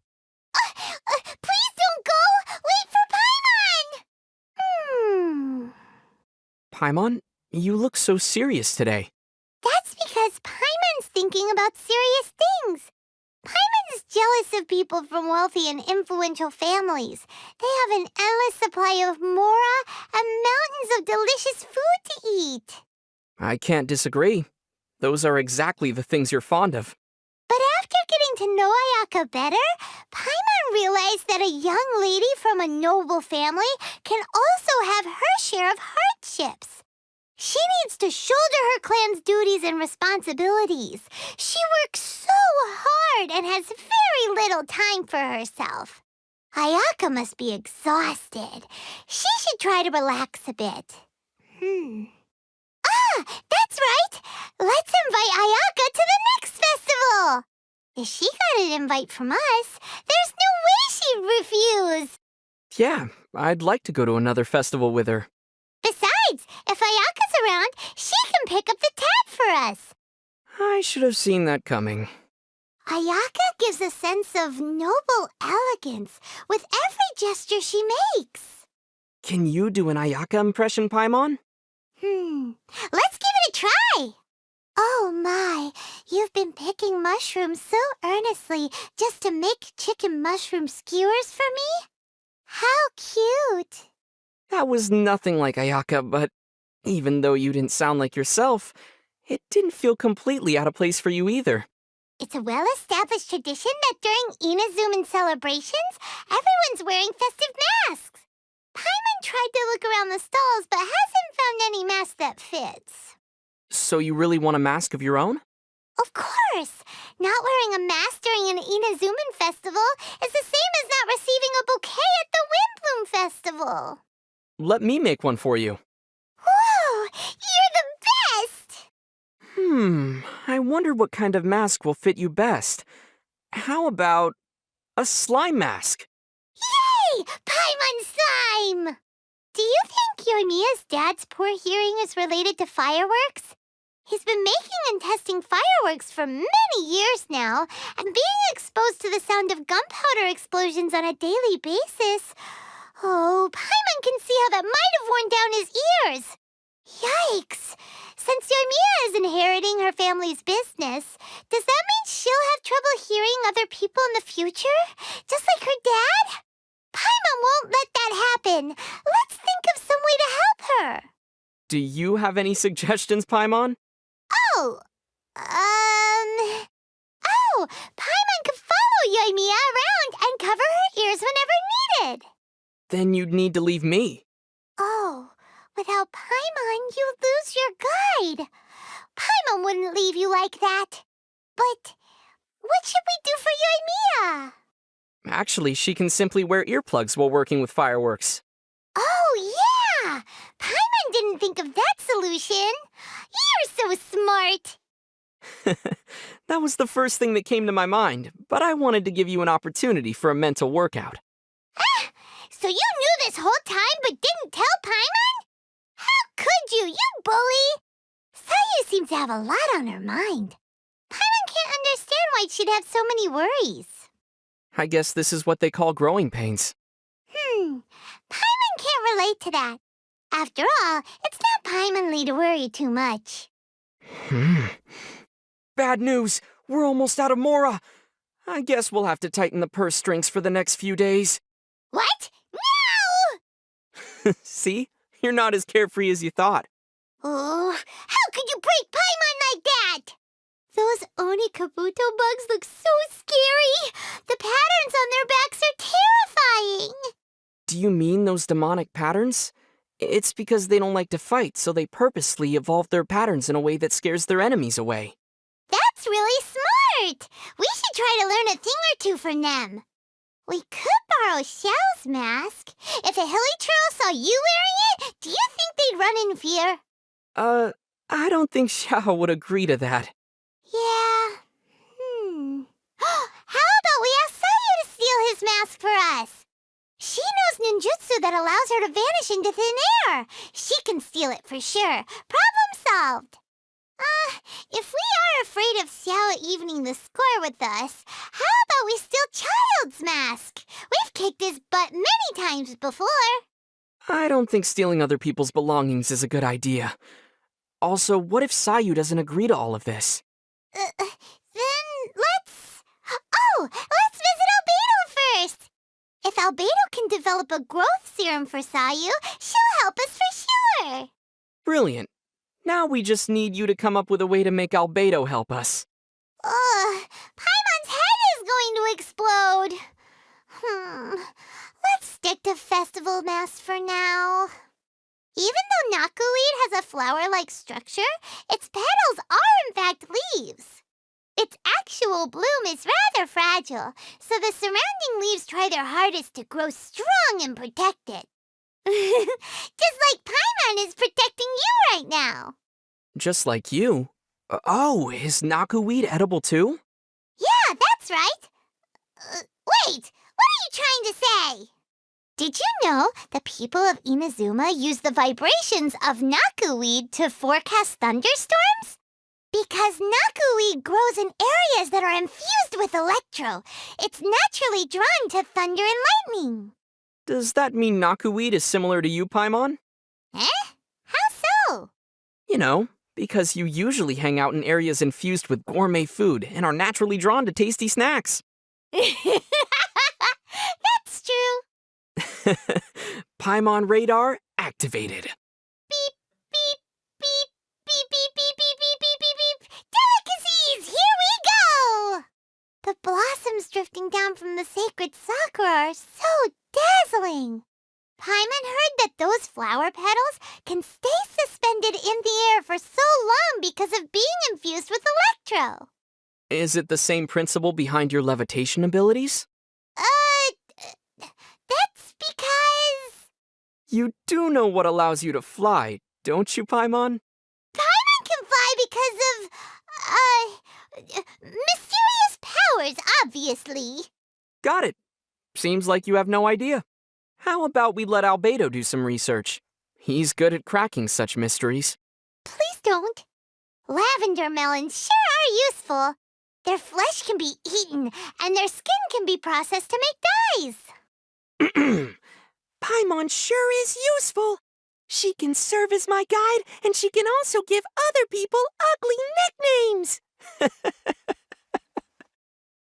Please don't go! Wait for Paimon! Paimon, you look so serious today. That's because Paimon's thinking about serious things. Paimon's jealous of people from wealthy and influential families. They have an endless supply of mora and mountains of delicious food to eat. I can't disagree. Those are exactly the things you're fond of. But after getting to know Ayaka better, Paimon realized that a young lady from a noble family can also have her share of hardships. She needs to shoulder her clan's duties and responsibilities. She works so hard and has very little time for herself. Ayaka must be exhausted. She should try to relax a bit. That's right! Let's invite Ayaka to the next festival! If she got an invite from us, there's no way she'd refuse! Yeah, I'd like to go to another festival with her. Besides, if Ayaka's around, she can pick up the tab for us. I should have seen that coming. Ayaka gives a sense of noble elegance with every gesture she makes. Can you do an Ayaka impression, Paimon? Let's give it a try. Oh my, you've been picking mushrooms so earnestly just to make chicken mushroom skewers for me? How cute. That was nothing like Ayaka, but even though you didn't sound like yourself, it didn't feel completely out of place for you either. It's a well-established tradition that during Inazuman celebrations, everyone's wearing festive masks. Paimon tried to look around the stalls, but hasn't found any mask that fits. So you really want a mask of your own? Of course! Not wearing a mask during an Inazuman festival is the same as not receiving a bouquet at the Windbloom Festival. Let me make one for you. Whoa! You're the best! I wonder what kind of mask will fit you best. How about a slime mask? Yay! Paimon slime! Do you think Yoimiya's dad's poor hearing is related to fireworks? He's been making and testing fireworks for many years now, and being exposed to the sound of gunpowder explosions on a daily basis. Oh, Paimon can see how that might have worn down his ears. Yikes! Since Yoimiya is inheriting her family's business, does that mean she'll have trouble hearing other people in the future? Just like her dad? Paimon won't let that happen. Let's think of some way to help her. Do you have any suggestions, Paimon? Paimon could follow Yoimiya around and cover her ears whenever needed. Then you'd need to leave me. Oh, without Paimon, you'd lose your guide. Paimon wouldn't leave you like that. But what should we do for Yoimiya? Actually, she can simply wear earplugs while working with fireworks. Oh, yeah! Paimon didn't think of that solution. You're so smart. That was the first thing that came to my mind, but I wanted to give you an opportunity for a mental workout. So you knew this whole time but didn't tell Paimon? How could you, you bully? seems to have a lot on her mind. Paimon can't understand why she'd have so many worries. I guess this is what they call growing pains. Paimon can't relate to that. After all, it's not Paimonly to worry too much. Bad news! We're almost out of Mora! I guess we'll have to tighten the purse strings for the next few days. What? No! See? You're not as carefree as you thought. Oh, how could you break Paimon like that? Those Oni Kabuto bugs look so scary. The patterns on their backs are terrifying. Do you mean those demonic patterns? It's because they don't like to fight, so they purposely evolve their patterns in a way that scares their enemies away. That's really smart. We should try to learn a thing or two from them. We could borrow Xiao's mask. If a Hilichurl saw you wearing it, do you think they'd run in fear? I don't think Xiao would agree to that. Yeah. How about we ask Sayu to steal his mask for us? She knows ninjutsu that allows her to vanish into thin air. She can steal it for sure. Problem solved. If we are afraid of Xiao evening the score with us, how about we steal Child's mask? We've kicked his butt many times before. I don't think stealing other people's belongings is a good idea. Also, what if Sayu doesn't agree to all of this? Then let's visit Albedo first. If Albedo can develop a growth serum for Sayu, she'll help us for sure. Brilliant. Now we just need you to come up with a way to make Albedo help us. Paimon's head is going to explode. Let's stick to festival masks for now. Even though knotweed has a flower-like structure, its petals are in fact leaves. Its actual bloom is rather fragile, so the surrounding leaves try their hardest to grow strong and protect it. Just like Paimon is protecting you right now. Just like you? Oh, is knotweed edible too? Yeah, that's right. Wait, what are you trying to say? Did you know the people of Inazuma use the vibrations of knotweed to forecast thunderstorms? Because knotweed grows in areas that are infused with electro. It's naturally drawn to thunder and lightning. Does that mean knotweed is similar to you, Paimon? Eh? How so? You know, because you usually hang out in areas infused with gourmet food and are naturally drawn to tasty snacks. That's true. Paimon radar activated. Beep, beep, beep, beep, beep, beep, beep, beep, beep, beep, beep. Delicacies, here we go! The blossoms drifting down from the sacred sakura are so dazzling. Paimon heard that those flower petals can stay suspended in the air for so long because of being infused with electro. Is it the same principle behind your levitation abilities? That's because... You do know what allows you to fly, don't you, Paimon? Paimon can fly because of, mysterious powers, obviously. Got it. Seems like you have no idea. How about we let Albedo do some research? He's good at cracking such mysteries. Please don't. Lavender melons sure are useful. Their flesh can be eaten, and their skin can be processed to make dyes. Paimon sure is useful. She can serve as my guide, and she can also give other people ugly nicknames.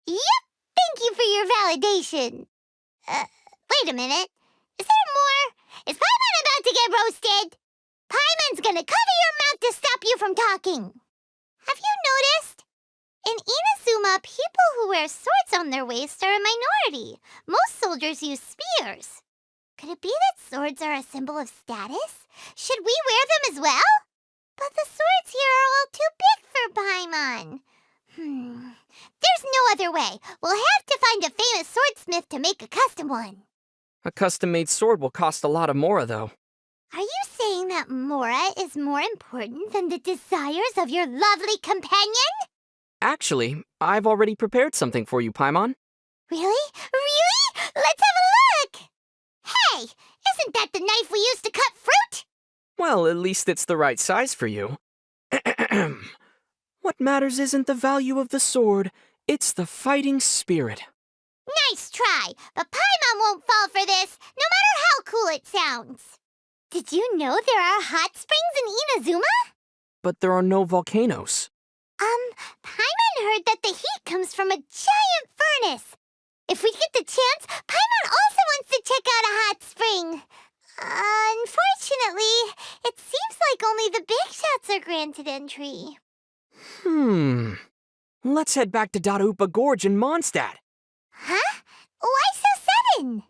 Yep, thank you for your validation. Wait a minute. Is there more? Is Paimon about to get roasted? Paimon's gonna cover your mouth to stop you from talking. Have you noticed? In Inazuma, people who wear swords on their waist are a minority. Most soldiers use spears. Could it be that swords are a symbol of status? Should we wear them as well? But the swords here are all too big for Paimon. There's no other way. We'll have to find a famous swordsmith to make a custom one. A custom-made sword will cost a lot of Mora, though. Are you saying that Mora is more important than the desires of your lovely companion? Actually, I've already prepared something for you, Paimon. Really? Really? Let's have a look! Hey, isn't that the knife we used to cut fruit? Well, at least it's the right size for you. What matters isn't the value of the sword, it's the fighting spirit. Nice try, but Paimon won't fall for this, no matter how cool it sounds. Did you know there are hot springs in Inazuma? But there are no volcanoes. Paimon heard that the heat comes from a giant furnace. If we get the chance, Paimon also wants to check out a hot spring. Unfortunately, it seems like only the big shots are granted entry. Let's head back to Dadaupa Gorge in Mondstadt. Huh? Why so sudden?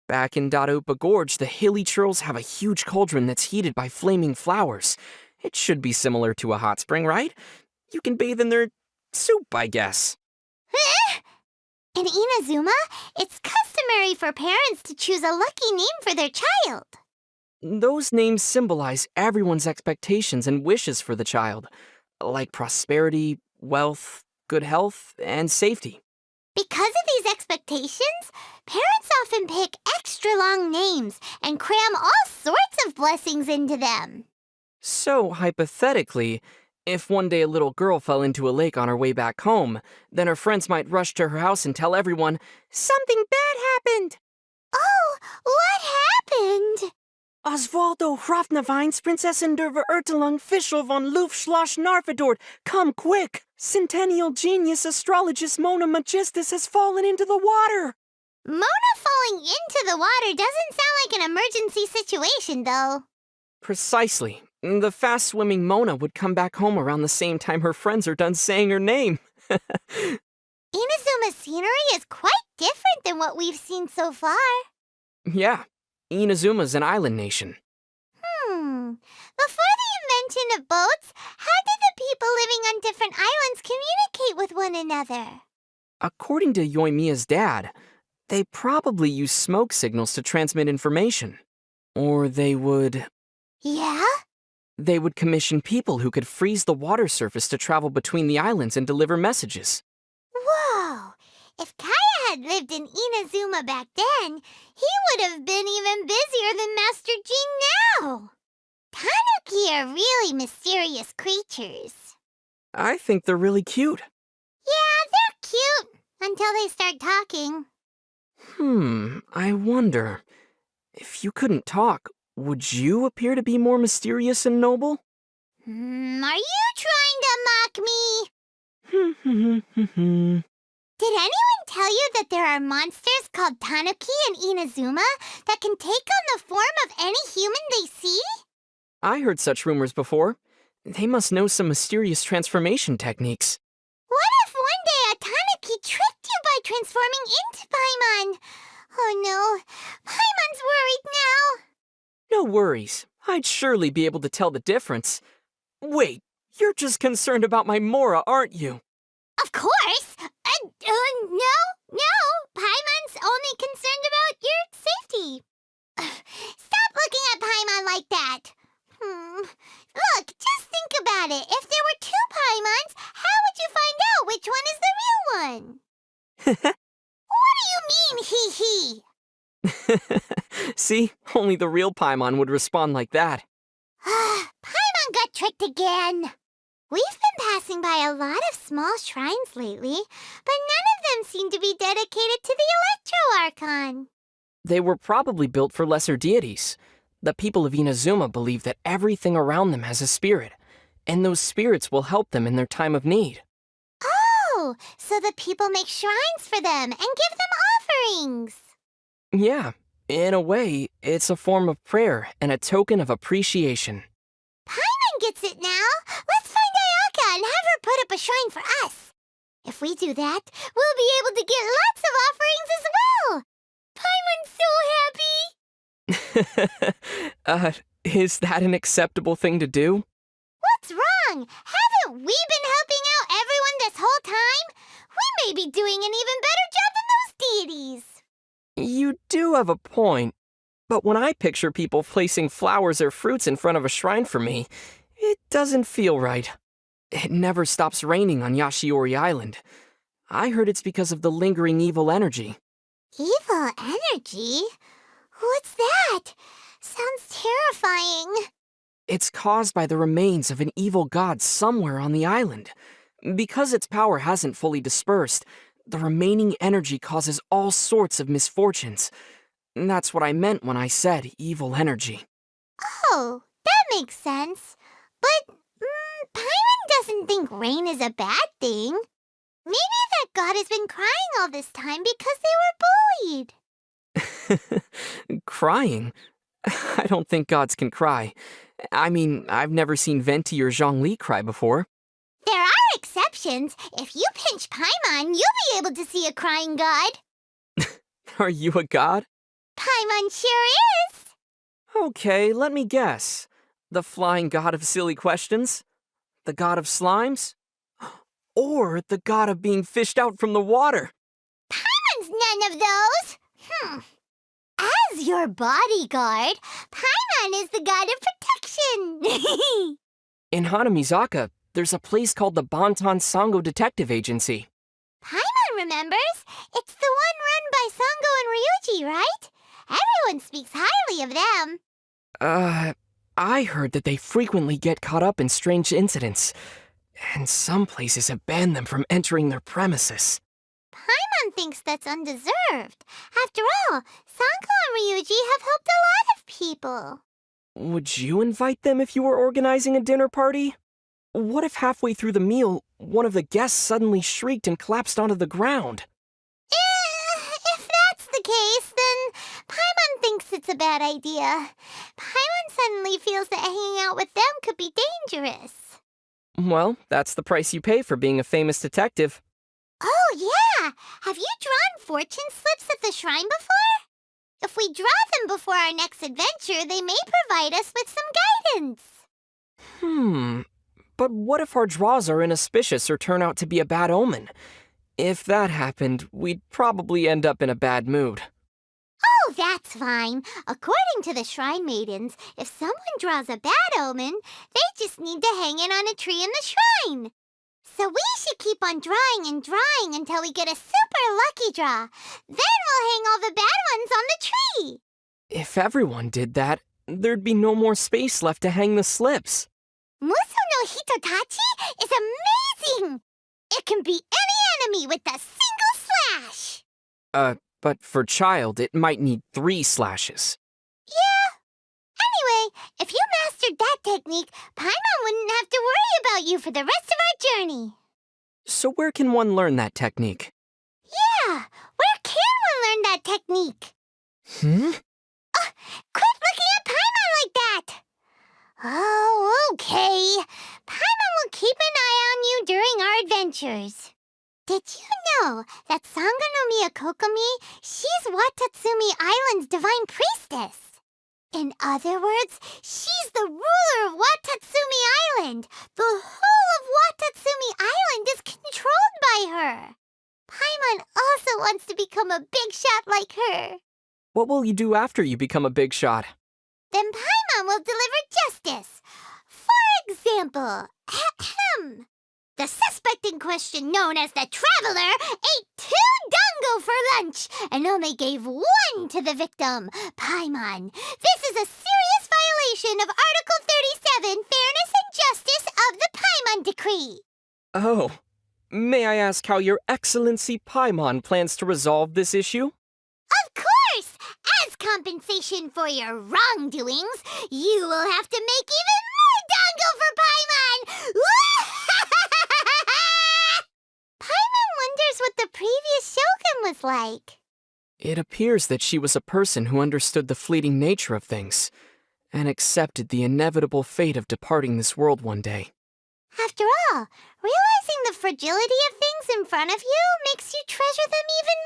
Back in Dadaupa Gorge, the hilly churls have a huge cauldron that's heated by flaming flowers. It should be similar to a hot spring, right? You can bathe in their soup, I guess. In Inazuma, it's customary for parents to choose a lucky name for their child. Those names symbolize everyone's expectations and wishes for the child, like prosperity, wealth, good health, and safety. Because of these expectations, parents often pick extra long names and cram all sorts of blessings into them. So, hypothetically, if one day a little girl fell into a lake on her way back home, then her friends might rush to her house and tell everyone, "Something bad happened!" Oh, what happened? Osvaldo Hrafnavines, Prinzessin der Verurteilung Fischl von Luftschloss Narfadort, come quick! Centennial genius astrologist Mona Magistus has fallen into the water! Mona falling into the water doesn't sound like an emergency situation, though. Precisely. The fast-swimming Mona would come back home around the same time her friends are done saying her name. Inazuma's scenery is quite different than what we've seen so far. Yeah, Inazuma's an island nation. Before the invention of boats, how did the people living on different islands communicate with one another? According to Yoimiya's dad, they probably use smoke signals to transmit information. Or they would... Yeah? They would commission people who could freeze the water surface to travel between the islands and deliver messages. Whoa! If Kaya had lived in Inazuma back then, he would have been even busier than Master Jean now. Tanuki are really mysterious creatures. I think they're really cute. Yeah, they're cute until they start talking. I wonder. If you couldn't talk, would you appear to be more mysterious and noble? Are you trying to mock me? Did anyone tell you that there are monsters called Tanuki and Inazuma that can take on the form of any human they see? I heard such rumors before. They must know some mysterious transformation techniques. What if one day a Tanuki tricked you by transforming into Paimon? Oh no, Paimon's worried now. No worries. I'd surely be able to tell the difference. Wait, you're just concerned about my Mora, aren't you? Of course! No! Paimon's only concerned about your safety. Stop looking at Paimon like that. Look, just think about it. If there were two Paimons, how would you find out which one is the real one? What do you mean, hee-hee? See, only the real Paimon would respond like that. Paimon got tricked again. We've been passing by a lot of small shrines lately, but none of them seem to be dedicated to the Electro Archon. They were probably built for lesser deities. The people of Inazuma believe that everything around them has a spirit, and those spirits will help them in their time of need. Oh, so the people make shrines for them and give them offerings. Yeah, in a way, it's a form of prayer and a token of appreciation. Paimon gets it now. Let's find Ayaka and have her put up a shrine for us. If we do that, we'll be able to get lots of offerings as well. Paimon's so happy. Is that an acceptable thing to do? What's wrong? Haven't we been helping out everyone this whole time? We may be doing an even better job than those deities. You do have a point. But when I picture people placing flowers or fruits in front of a shrine for me, it doesn't feel right. It never stops raining on Yashiori Island. I heard it's because of the lingering evil energy. Evil energy? What's that? Sounds terrifying. It's caused by the remains of an evil god somewhere on the island. Because its power hasn't fully dispersed, the remaining energy causes all sorts of misfortunes. That's what I meant when I said evil energy. Oh, that makes sense. But Paimon doesn't think rain is a bad thing. Maybe that god has been crying all this time because they were bullied. Crying? I don't think gods can cry. I mean, I've never seen Venti or Zhongli cry before. There are exceptions. If you pinch Paimon, you'll be able to see a crying god. Are you a god? Paimon sure is. Okay, let me guess. The flying god of silly questions? The god of slimes? Or the god of being fished out from the water? Paimon's none of those. As your bodyguard, Paimon is the god of protection. In Hanamizaka, there's a place called the Bantan Sango Detective Agency. Paimon remembers. It's the one run by Sango and Ryuji, right? Everyone speaks highly of them. I heard that they frequently get caught up in strange incidents, and some places have banned them from entering their premises. Paimon thinks that's undeserved. After all, Sango and Ryuji have helped a lot of people. Would you invite them if you were organizing a dinner party? What if halfway through the meal, one of the guests suddenly shrieked and collapsed onto the ground? If that's the case, then Paimon thinks it's a bad idea. Paimon suddenly feels that hanging out with them could be dangerous. Well, that's the price you pay for being a famous detective. Oh, yeah! Have you drawn fortune slips at the shrine before? If we draw them before our next adventure, they may provide us with some guidance. But what if our draws are inauspicious or turn out to be a bad omen? If that happened, we'd probably end up in a bad mood. Oh, that's fine. According to the Shrine Maidens, if someone draws a bad omen, they just need to hang it on a tree in the shrine. So we should keep on drawing and drawing until we get a super lucky draw. Then we'll hang all the bad ones on the tree. If everyone did that, there'd be no more space left to hang the slips. Muso no Hitotachi is amazing! It can be any enemy with a single slash! But for Child, it might need 3 slashes. Yeah. Anyway, if you mastered that technique, Paimon wouldn't have to worry about you for the rest of our journey. So where can one learn that technique? Yeah, where can one learn that technique? Quit looking at Paimon like that! Oh, okay. Paimon will keep an eye on you during our adventures. Did you know that Sanga no Miyakokomi, she's Watatsumi Island's divine priestess? In other words, she's the ruler of Watatsumi Island. The whole of Watatsumi Island is controlled by her. Paimon also wants to become a big shot like her. What will you do after you become a big shot? Then Paimon will deliver justice. For example, the suspect in question, known as the Traveler, ate 2 dango for lunch and only gave 1 to the victim, Paimon. This is a serious violation of Article 37, Fairness and Justice of the Paimon Decree. Oh, may I ask how Your Excellency Paimon plans to resolve this issue? Of course! As compensation for your wrongdoings, you will have to make even more dango for Paimon! Paimon wonders what the previous shogun was like. It appears that she was a person who understood the fleeting nature of things and accepted the inevitable fate of departing this world one day. After all, realizing the fragility of things in front of you makes you treasure them even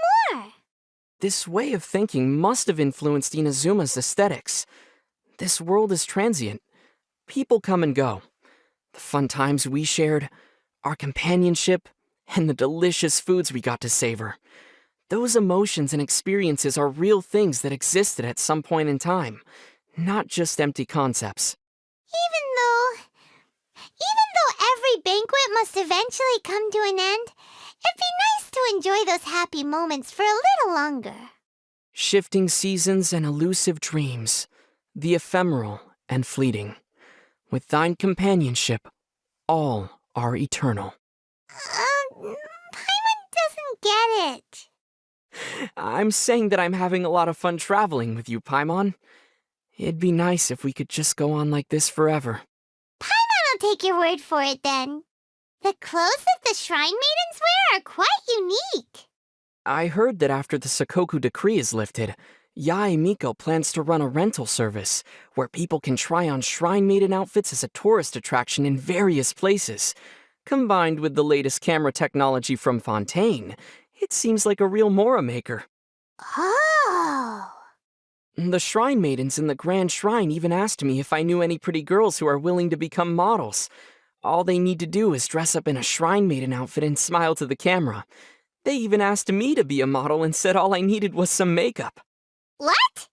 more. This way of thinking must have influenced Inazuma's aesthetics. This world is transient. People come and go. The fun times we shared, our companionship, and the delicious foods we got to savor. Those emotions and experiences are real things that existed at some point in time, not just empty concepts. Even though every banquet must eventually come to an end, it'd be nice to enjoy those happy moments for a little longer. Shifting seasons and elusive dreams, the ephemeral and fleeting. With thine companionship, all are eternal. Paimon doesn't get it. I'm saying that I'm having a lot of fun traveling with you, Paimon. It'd be nice if we could just go on like this forever. I'll take your word for it then. The clothes that the Shrine Maidens wear are quite unique. I heard that after the Sakoku decree is lifted, Yae Miko plans to run a rental service where people can try on Shrine Maiden outfits as a tourist attraction in various places. Combined with the latest camera technology from Fontaine, it seems like a real Mora maker. Oh. The Shrine Maidens in the Grand Shrine even asked me if I knew any pretty girls who are willing to become models. All they need to do is dress up in a Shrine Maiden outfit and smile to the camera. They even asked me to be a model and said all I needed was some makeup. What?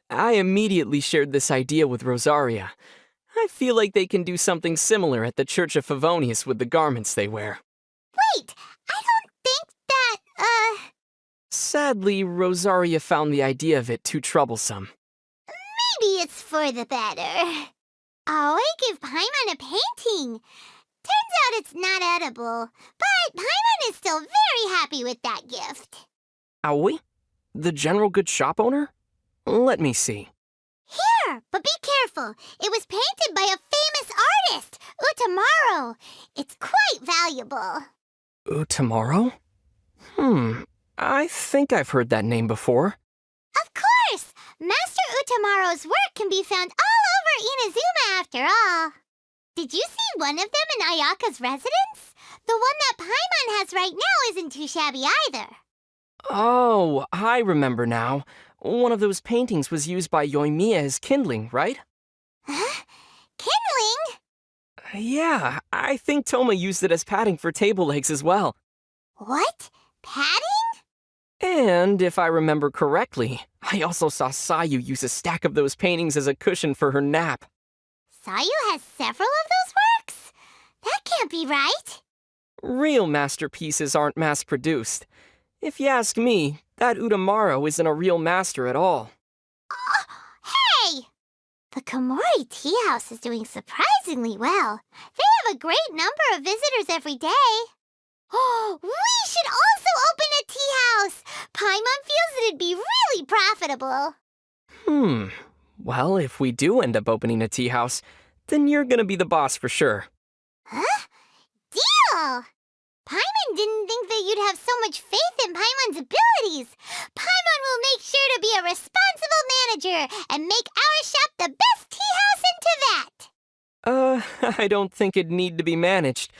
I immediately shared this idea with Rosaria. I feel like they can do something similar at the Church of Favonius with the garments they wear. Wait, I don't think that, Sadly, Rosaria found the idea of it too troublesome. maybe it's for the better. Oh, I give Paimon a painting. Turns out it's not edible, but Paimon is still very happy with that gift. Aoi? The general goods shop owner? Let me see. Here, but be careful. It was painted by a famous artist, Utamaro. It's quite valuable. Utamaro? I think I've heard that name before. Of course! Master Utamaro's work can be found all over Inazuma after all. Did you see one of them in Ayaka's residence? The one that Paimon has right now isn't too shabby either. Oh, I remember now. One of those paintings was used by Yoimiya as kindling, right? Huh? Kindling? Yeah, I think Toma used it as padding for table legs as well. What? Padding? And if I remember correctly, I also saw Sayu use a stack of those paintings as a cushion for her nap. Sayu has several of those works? That can't be right. Real masterpieces aren't mass-produced. If you ask me, that Utamaro isn't a real master at all. Hey! The Komori Tea House is doing surprisingly well. They have a great number of visitors every day. Oh, we should also open a tea house! Paimon feels it'd be really profitable. Well, if we do end up opening a tea house, then you're gonna be the boss for sure. Huh? Deal! Paimon didn't think that you'd have so much faith in Paimon's abilities. Paimon will make sure to be a responsible manager and make our shop the best tea house in Tibet. I don't think it'd need to be managed.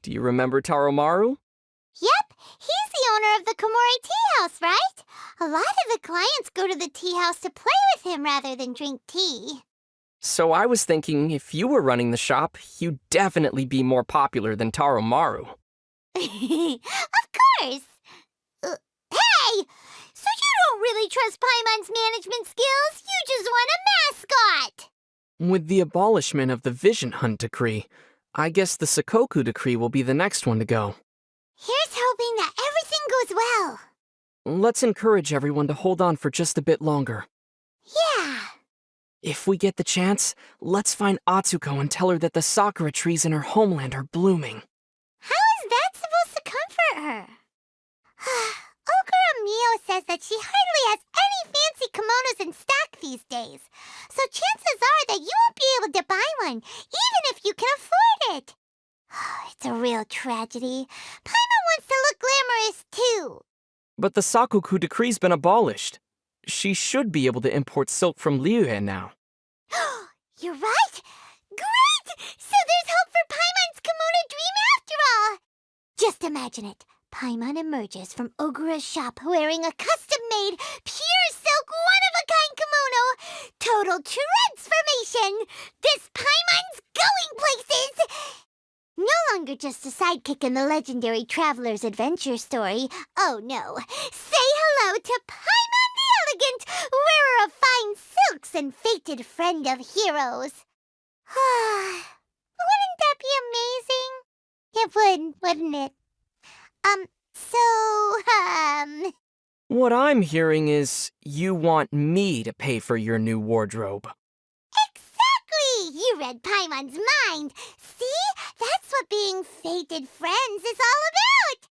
Do you remember Taromaru? Yep, he's the owner of the Komori Tea House, right? A lot of the clients go to the tea house to play with him rather than drink tea. So I was thinking if you were running the shop, you'd definitely be more popular than Taromaru. Of course! Hey! So you don't really trust Paimon's management skills? You just want a mascot! With the abolishment of the Vision Hunt decree, I guess the Sakoku decree will be the next one to go. Here's hoping that everything goes well. Let's encourage everyone to hold on for just a bit longer. Yeah. If we get the chance, let's find Atsuko and tell her that the sakura trees in her homeland are blooming. How is that supposed to comfort her? Okura Mio says that she hardly has any fancy kimonos in stock these days, so chances are that you won't be able to buy one, even if you can afford it. It's a real tragedy. Paimon wants to look glamorous too. But the Sakoku decree's been abolished. She should be able to import silk from Liyue now. You're right! Great! So there's hope for Paimon's kimono dream after all! Just imagine it. Paimon emerges from Ogura's shop wearing a custom-made, pure silk, one-of-a-kind kimono. Total transformation! This Paimon's going places! No longer just a sidekick in the legendary Traveler's Adventure story. Oh no. Say hello to Paimon the Elegant, wearer of fine silks and fated friend of heroes. Wouldn't that be amazing? It would, wouldn't it? What I'm hearing is you want me to pay for your new wardrobe. Exactly! You read Paimon's mind. See? That's what being fated friends is all about.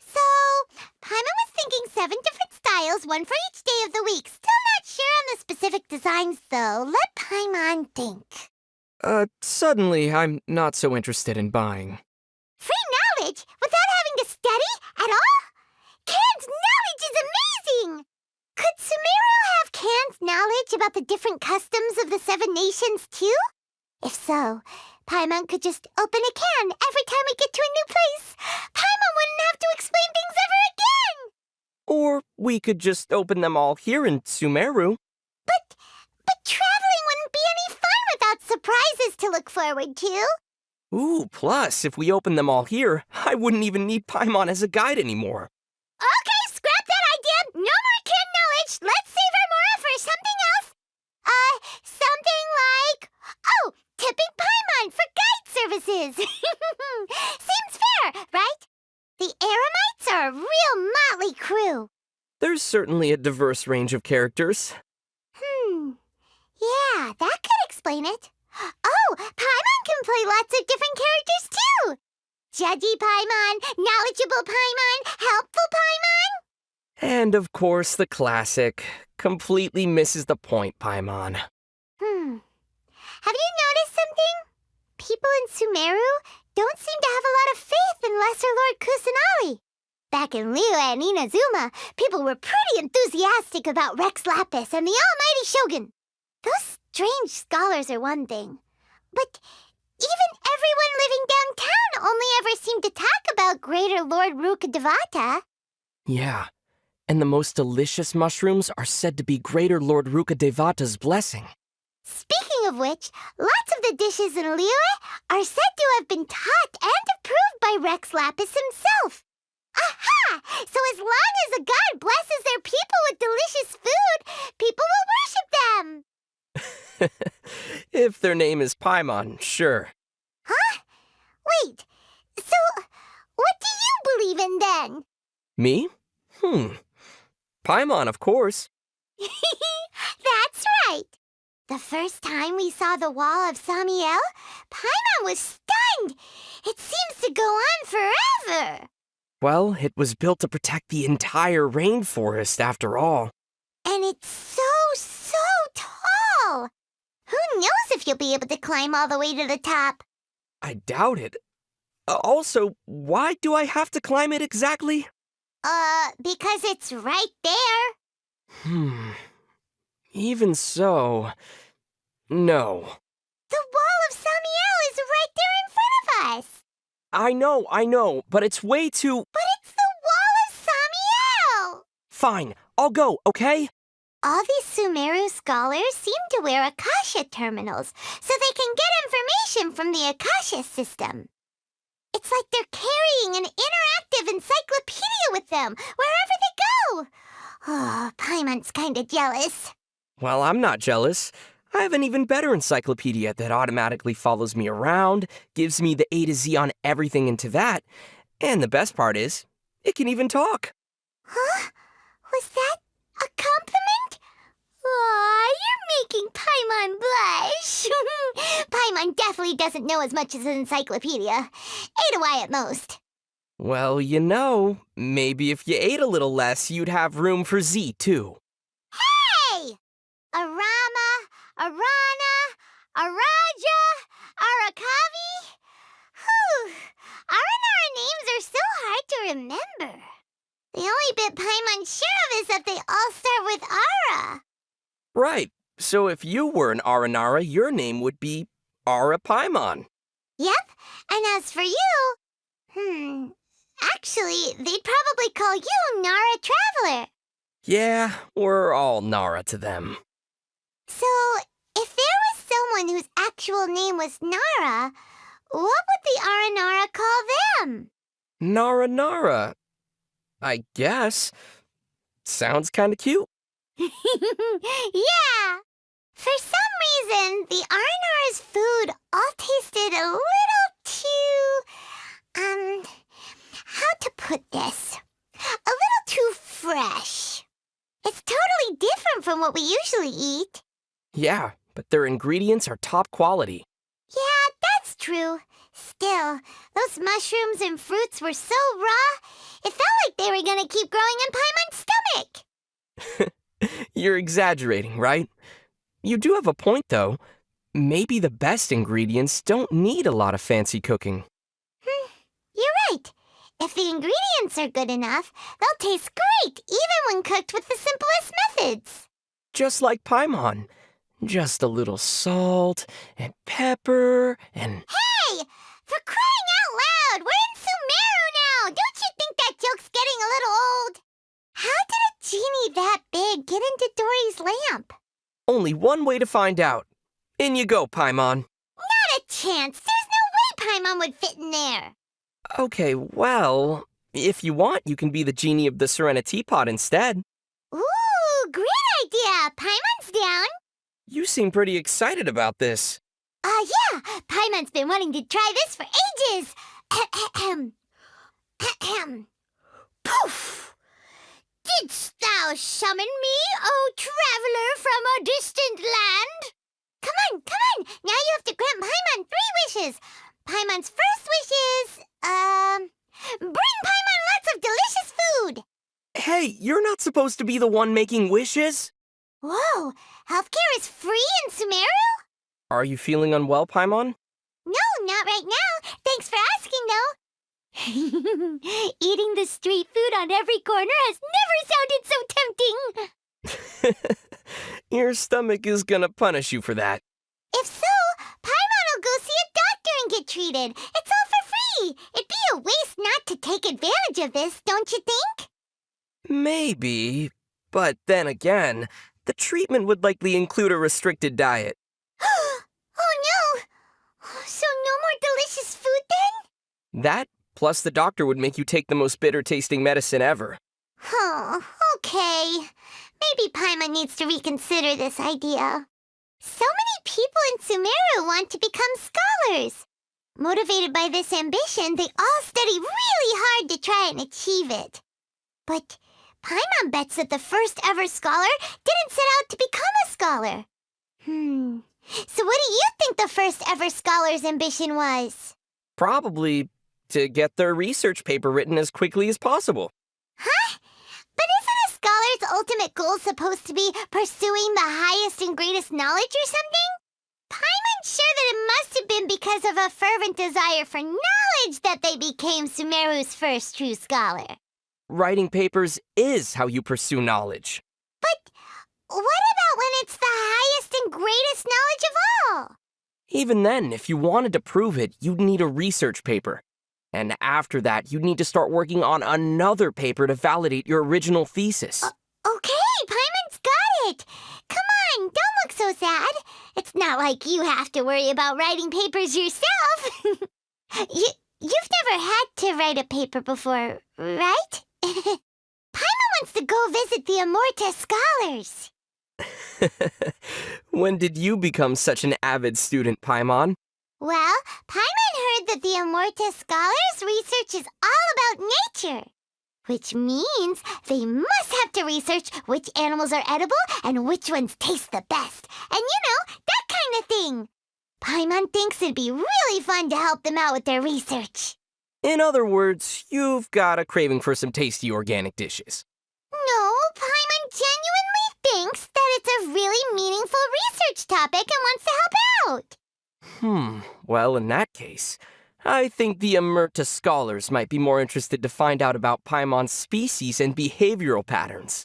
So Paimon was thinking 7 different styles, one for each day of the week. Still not sure on the specific designs, though. Let Paimon think. Suddenly I'm not so interested in buying. Free knowledge without having to study at all? Can's knowledge is amazing! Could Sumeru have Can's knowledge about the different customs of the 7 nations, too? If so, Paimon could just open a can every time we get to a new place. Paimon wouldn't have to explain things ever again! Or we could just open them all here in Sumeru. But traveling wouldn't be any fun without surprises to look forward to. Ooh, plus, if we open them all here, I wouldn't even need Paimon as a guide anymore. Okay, scrap that idea. No more can knowledge. Let's save our mora for something else. Something like... Oh, tipping Paimon for guide services. Seems fair, right? The Eremites are a real motley crew. There's certainly a diverse range of characters. Yeah, that could explain it. Oh, Paimon can play lots of different characters, too. Judgy Paimon, knowledgeable Paimon, helpful Paimon. And of course, the classic, completely misses the point Paimon. Have you noticed something? People in Sumeru don't seem to have a lot of faith in Lesser Lord Kusanali. Back in Liyue and Inazuma, people were pretty enthusiastic about Rex Lapis and the Almighty Shogun. Those strange scholars are one thing, but even everyone living downtown only ever seemed to talk about Greater Lord Rukkhadevata. Yeah, and the most delicious mushrooms are said to be Greater Lord Rukkhadevata's blessing. Speaking of which, lots of the dishes in Liyue are said to have been taught and approved by Rex Lapis himself. Aha! So as long as a god blesses their people with delicious food, people will worship them. If their name is Paimon, sure. Huh? Wait, so what do you believe in then? Me? Paimon, of course. That's right. The first time we saw the wall of Samiel, Paimon was stunned. It seems to go on forever. Well, it was built to protect the entire rainforest, after all. And it's so tall. Who knows if you'll be able to climb all the way to the top? I doubt it. Also, why do I have to climb it exactly? Because it's right there. Even so... No. The wall of Samiel is right there in front of us. I know, but it's way too... But it's the wall of Samiel! Fine, I'll go, okay? All these Sumeru scholars seem to wear Akasha terminals, so they can get information from the Akasha system. It's like they're carrying an interactive encyclopedia with them, wherever they go. Oh, Paimon's kinda jealous. Well, I'm not jealous. I have an even better encyclopedia that automatically follows me around, gives me the A to Z on everything into that, and the best part is, it can even talk. Huh? Was that a compliment? Aw, you're making Paimon blush. Paimon definitely doesn't know as much as an encyclopedia. A to Y at most. Well, you know, maybe if you ate a little less, you'd have room for Z, too. Hey! Arama, Arana, Araja, Arakavi. Whew, Aranara names are so hard to remember. The only bit Paimon's sure of is that they all start with Ara. Right, so if you were an Aranara, your name would be Ara Paimon. Yep, and as for you, actually, they'd probably call you Nara Traveler. Yeah, we're all Nara to them. So, if there was someone whose actual name was Nara, what would the Aranara call them? Nara, I guess. Sounds kinda cute. Yeah! For some reason, the Aranara's food all tasted a little too... how to put this? A little too fresh. It's totally different from what we usually eat. Yeah, but their ingredients are top quality. Yeah, that's true. Still, those mushrooms and fruits were so raw, it felt like they were gonna keep growing in Paimon's stomach. You're exaggerating, right? You do have a point, though. Maybe the best ingredients don't need a lot of fancy cooking. You're right. If the ingredients are good enough, they'll taste great, even when cooked with the simplest methods. Just like Paimon. Just a little salt and pepper and... Hey! For crying out loud! We're in Sumeru now! Don't you think that joke's getting a little old? How did a genie that big get into Dory's lamp? Only one way to find out. In you go, Paimon. Not a chance! There's no way Paimon would fit in there! Okay, well, if you want, you can be the genie of the Serenity Pot instead. Ooh, great idea! Paimon's down! You seem pretty excited about this. Yeah! Paimon's been wanting to try this for ages! Poof! Didst thou summon me, O traveler from a distant land? Come on! Now you have to grant Paimon 3 wishes! Paimon's first wish is, bring Paimon lots of delicious food! Hey, you're not supposed to be the one making wishes. Whoa! Healthcare is free in Sumeru? Are you feeling unwell, Paimon? No, not right now. Thanks for asking, though. Eating the street food on every corner has never sounded so tempting. Your stomach is gonna punish you for that. If so, Paimon will go see a doctor and get treated. It's all for free. It'd be a waste not to take advantage of this, don't you think? Maybe, but then again, the treatment would likely include a restricted diet. Oh no! So no more delicious food then? That, plus the doctor would make you take the most bitter-tasting medicine ever. Oh, okay. Maybe Paimon needs to reconsider this idea. So many people in Sumeru want to become scholars. Motivated by this ambition, they all study really hard to try and achieve it. But Paimon bets that the first ever scholar didn't set out to become a scholar. So what do you think the first ever scholar's ambition was? Probably to get their research paper written as quickly as possible. Huh? But isn't a scholar's ultimate goal supposed to be pursuing the highest and greatest knowledge or something? Paimon's sure that it must have been because of a fervent desire for knowledge that they became Sumeru's first true scholar. Writing papers is how you pursue knowledge. But what about when it's the highest and greatest knowledge of all? Even then, if you wanted to prove it, you'd need a research paper. And after that, you'd need to start working on another paper to validate your original thesis. Okay, Paimon's got it. Come on, don't look so sad. It's not like you have to worry about writing papers yourself. You've never had to write a paper before, right? Paimon wants to go visit the Amorta scholars. When did you become such an avid student, Paimon? Well, Paimon heard that the Amorta scholars' research is all about nature. Which means they must have to research which animals are edible and which ones taste the best. And that kind of thing. Paimon thinks it'd be really fun to help them out with their research. In other words, you've got a craving for some tasty organic dishes. No, Paimon genuinely thinks that it's a really meaningful research topic and wants to help out. Well, in that case, I think the Amurta scholars might be more interested to find out about Paimon's species and behavioral patterns.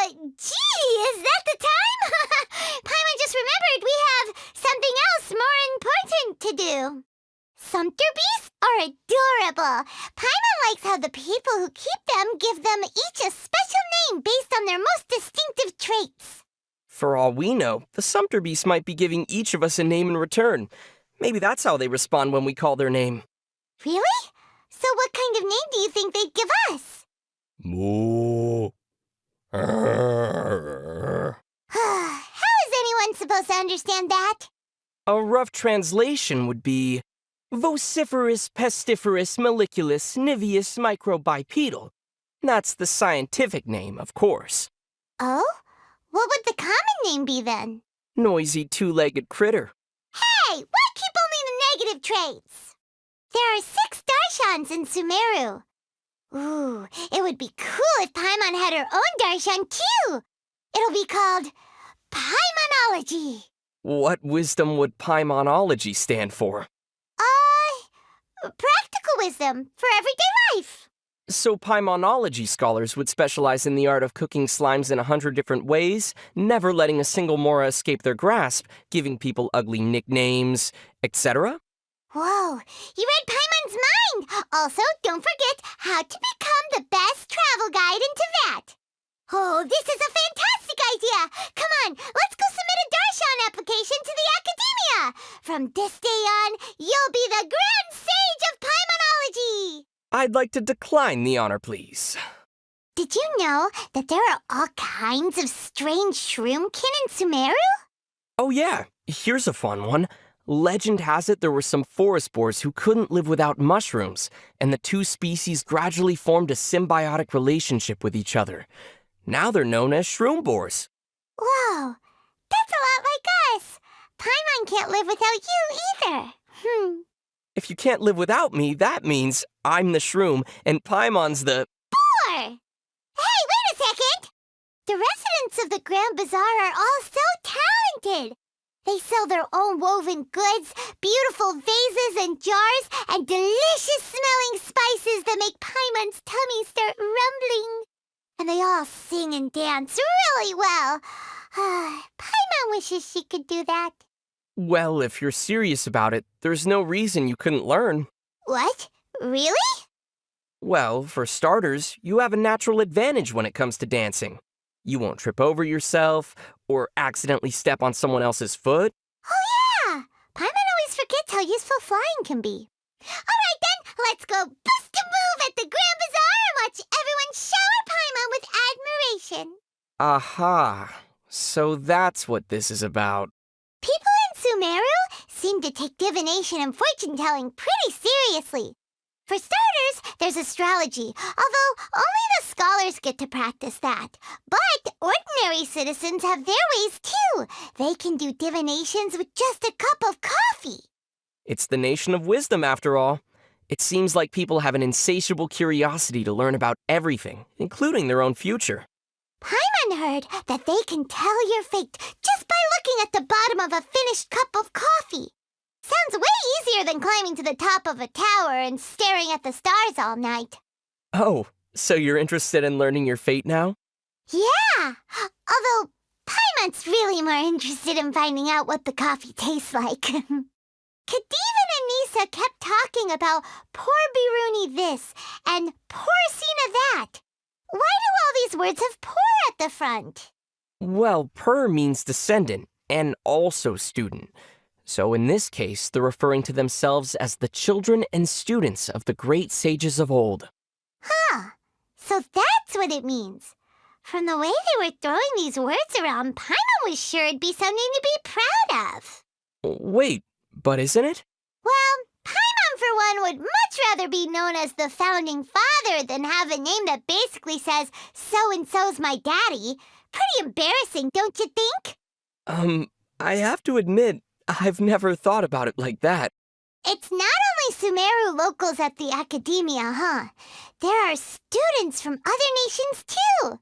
Gee, is that the time? Paimon just remembered we have something else more important to do. Sumpter bees are adorable. Paimon likes how the people who keep them give them each a special name based on their most distinctive traits. For all we know, the Sumpter beasts might be giving each of us a name in return. Maybe that's how they respond when we call their name. Really? So what kind of name do you think they'd give us? Moo. How is anyone supposed to understand that? A rough translation would be vociferous, pestiferous, maliculous, niveus, microbipedal. That's the scientific name, of course. Oh? What would the common name be then? Noisy two-legged critter. Hey, why keep only the negative traits? There are 6 Darshans in Sumeru. Ooh, it would be cool if Paimon had her own Darshan too. It'll be called Paimonology. What wisdom would Paimonology stand for? Practical wisdom for everyday life. So Paimonology scholars would specialize in the art of cooking slimes in 100 different ways, never letting a single Mora escape their grasp, giving people ugly nicknames, etc.? Whoa, you read Paimon's mind! Also, don't forget how to become the best travel guide in Tibet. Oh, this is a fantastic idea! Come on, let's go submit a Darshan application to the Academia! From this day on, you'll be the Grand Sage of Paimonology! I'd like to decline the honor, please. Did you know that there are all kinds of strange shroomkin in Sumeru? Oh yeah, here's a fun one. Legend has it there were some forest boars who couldn't live without mushrooms, and the two species gradually formed a symbiotic relationship with each other. Now they're known as shroom boars. Whoa, that's a lot like us. Paimon can't live without you either. If you can't live without me, that means I'm the shroom and Paimon's the... Boar! Hey, wait a second! The residents of the Grand Bazaar are all so talented. They sell their own woven goods, beautiful vases and jars, and delicious-smelling spices that make Paimon's tummy start rumbling. And they all sing and dance really well. Paimon wishes she could do that. Well, if you're serious about it, there's no reason you couldn't learn. What? Really? Well, for starters, you have a natural advantage when it comes to dancing. You won't trip over yourself or accidentally step on someone else's foot. Oh, yeah! Paimon always forgets how useful flying can be. All right, then, let's go boost a move at the Grand Bazaar and watch everyone shower Paimon with admiration. Aha. So that's what this is about. People in Sumeru seem to take divination and fortune-telling pretty seriously. For starters, there's astrology, although only the scholars get to practice that. But ordinary citizens have their ways too. They can do divinations with just a cup of coffee. It's the nation of wisdom, after all. It seems like people have an insatiable curiosity to learn about everything, including their own future. Paimon heard that they can tell your fate just by looking at the bottom of a finished cup of coffee. Sounds way easier than climbing to the top of a tower and staring at the stars all night. Oh, so you're interested in learning your fate now? Yeah, although Paimon's really more interested in finding out what the coffee tastes like. Khedive and Anissa kept talking about poor Biruni this and poor Sina that. Why do all these words have poor at the front? Well, per means descendant and also student. So in this case, they're referring to themselves as the children and students of the great sages of old. Huh, so that's what it means. From the way they were throwing these words around, Paimon was sure it'd be something to be proud of. Wait, but isn't it? Well, Paimon, for one, would much rather be known as the founding father than have a name that basically says, so-and-so's my daddy. Pretty embarrassing, don't you think? I have to admit, I've never thought about it like that. It's not only Sumeru locals at the Academia, huh? There are students from other nations, too.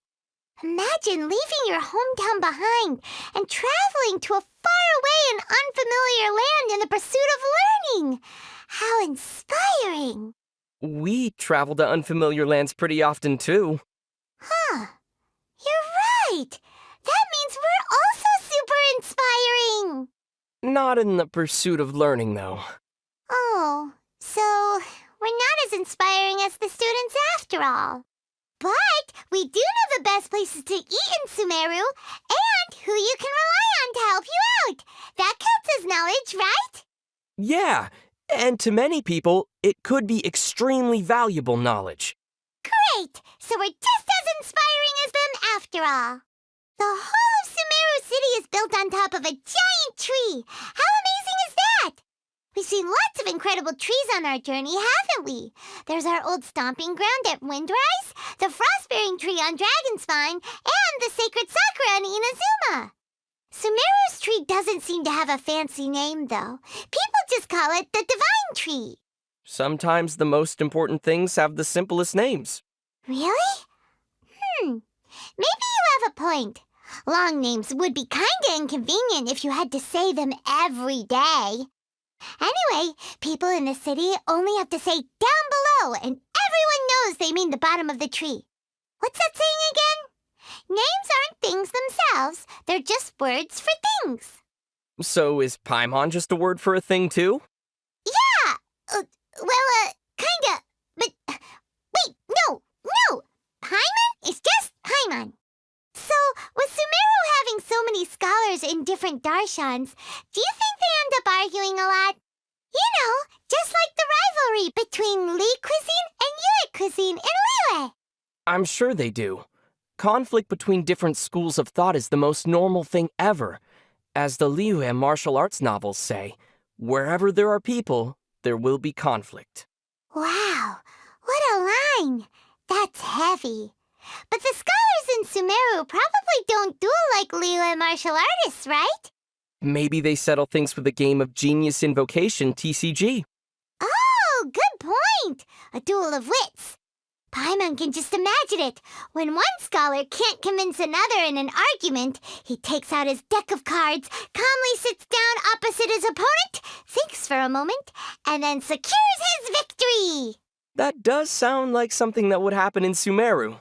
Imagine leaving your hometown behind and traveling to a faraway and unfamiliar land in the pursuit of learning. How inspiring. We travel to unfamiliar lands pretty often, too. Huh. You're right. That means we're also super inspiring. Not in the pursuit of learning, though. Oh, so we're not as inspiring as the students after all. But we do know the best places to eat in Sumeru and who you can rely on to help you out. That counts as knowledge, right? Yeah, and to many people, it could be extremely valuable knowledge. Great! So we're just as inspiring as them after all. The whole of Sumeru City is built on top of a giant tree. How amazing is that? We've seen lots of incredible trees on our journey, haven't we? There's our old stomping ground at Windrise, the frost-bearing tree on Dragonspine, and the sacred sakura on Inazuma. Sumeru's tree doesn't seem to have a fancy name, though. People just call it the Divine Tree. Sometimes the most important things have the simplest names. Really? Maybe you have a point. Long names would be kinda inconvenient if you had to say them every day. Anyway, people in the city only have to say down below, and everyone knows they mean the bottom of the tree. What's that saying again? Names aren't things themselves. They're just words for things. So is Paimon just a word for a thing too? Yeah! Kinda. But, wait, no! Paimon is just Paimon. So, with Sumeru having so many scholars in different darshans, do you think they end up arguing a lot? You know, just like the rivalry between Lee cuisine and Yue cuisine in Liyue. I'm sure they do. Conflict between different schools of thought is the most normal thing ever. As the Liyue martial arts novels say, wherever there are people, there will be conflict. Wow, what a line! That's heavy. But the scholars in Sumeru probably don't duel like Liyue martial artists, right? Maybe they settle things with a game of Genius Invocation, TCG. Oh, good point! A duel of wits. Paimon can just imagine it. When one scholar can't convince another in an argument, he takes out his deck of cards, calmly sits down opposite his opponent, thinks for a moment, and then secures his victory. That does sound like something that would happen in Sumeru.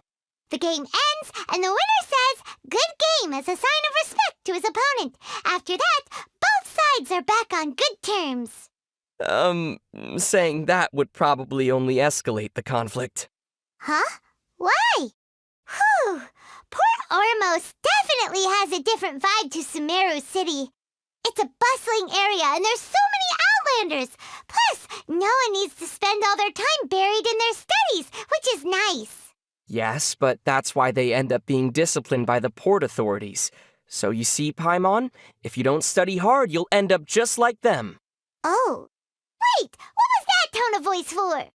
The game ends, and the winner says, "Good game," as a sign of respect to his opponent. After that, both sides are back on good terms. Saying that would probably only escalate the conflict. Huh? Why? Whew! Port Ormos definitely has a different vibe to Sumeru City. It's a bustling area, and there's so many Outlanders. Plus, no one needs to spend all their time buried in their studies, which is nice. Yes, but that's why they end up being disciplined by the port authorities. So you see, Paimon, if you don't study hard, you'll end up just like them. Oh. Wait, what was that tone of voice for?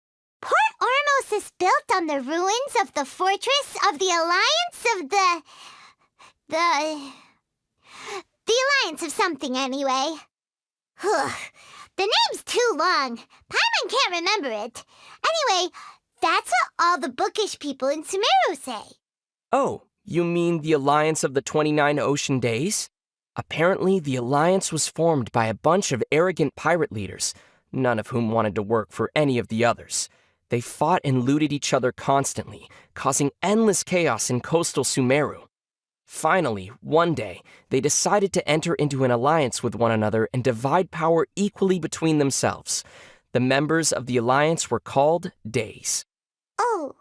Port Ormos is built on the ruins of the fortress of the Alliance of the Alliance of something, anyway. The name's too long. Paimon can't remember it. Anyway, that's what all the bookish people in Sumeru say. Oh, you mean the Alliance of the 29 Ocean Days? Apparently, the Alliance was formed by a bunch of arrogant pirate leaders, none of whom wanted to work for any of the others. They fought and looted each other constantly, causing endless chaos in coastal Sumeru. Finally, one day, they decided to enter into an alliance with one another and divide power equally between themselves. The members of the alliance were called Days. Oh,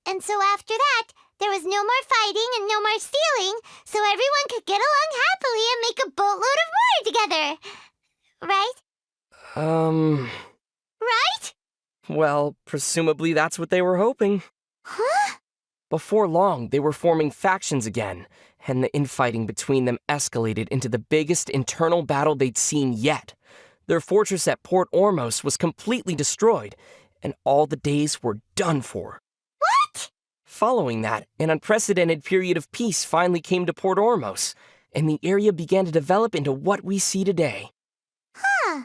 and so after that, there was no more fighting and no more stealing, so everyone could get along happily and make a boatload of war together. Right? Right? Well, presumably that's what they were hoping. Huh? Before long, they were forming factions again, and the infighting between them escalated into the biggest internal battle they'd seen yet. Their fortress at Port Ormos was completely destroyed, and all the Days were done for. What? Following that, an unprecedented period of peace finally came to Port Ormos, and the area began to develop into what we see today. Huh.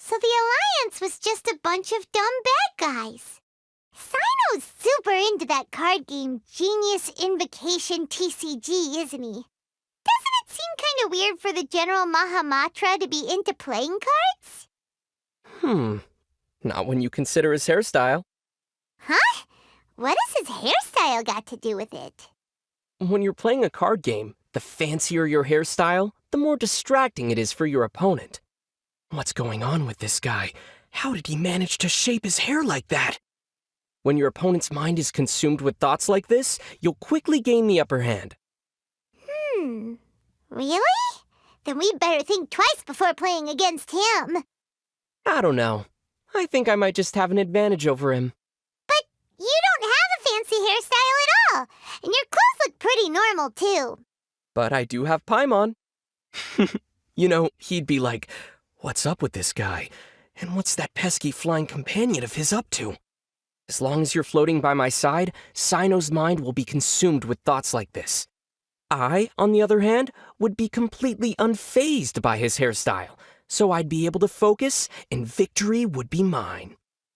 So the Alliance was just a bunch of dumb bad guys. Sino's super into that card game Genius Invocation TCG, isn't he? Doesn't it seem kind of weird for the General Mahamatra to be into playing cards? Not when you consider his hairstyle. Huh? What has his hairstyle got to do with it? When you're playing a card game, the fancier your hairstyle, the more distracting it is for your opponent. What's going on with this guy? How did he manage to shape his hair like that? When your opponent's mind is consumed with thoughts like this, you'll quickly gain the upper hand. Really? Then we'd better think twice before playing against him. I don't know. I think I might just have an advantage over him. But you don't have a fancy hairstyle at all, and your clothes look pretty normal, too. But I do have Paimon. You know, he'd be like, "What's up with this guy? And what's that pesky flying companion of his up to?" As long as you're floating by my side, Sino's mind will be consumed with thoughts like this. I, on the other hand, would be completely unfazed by his hairstyle, so I'd be able to focus and victory would be mine.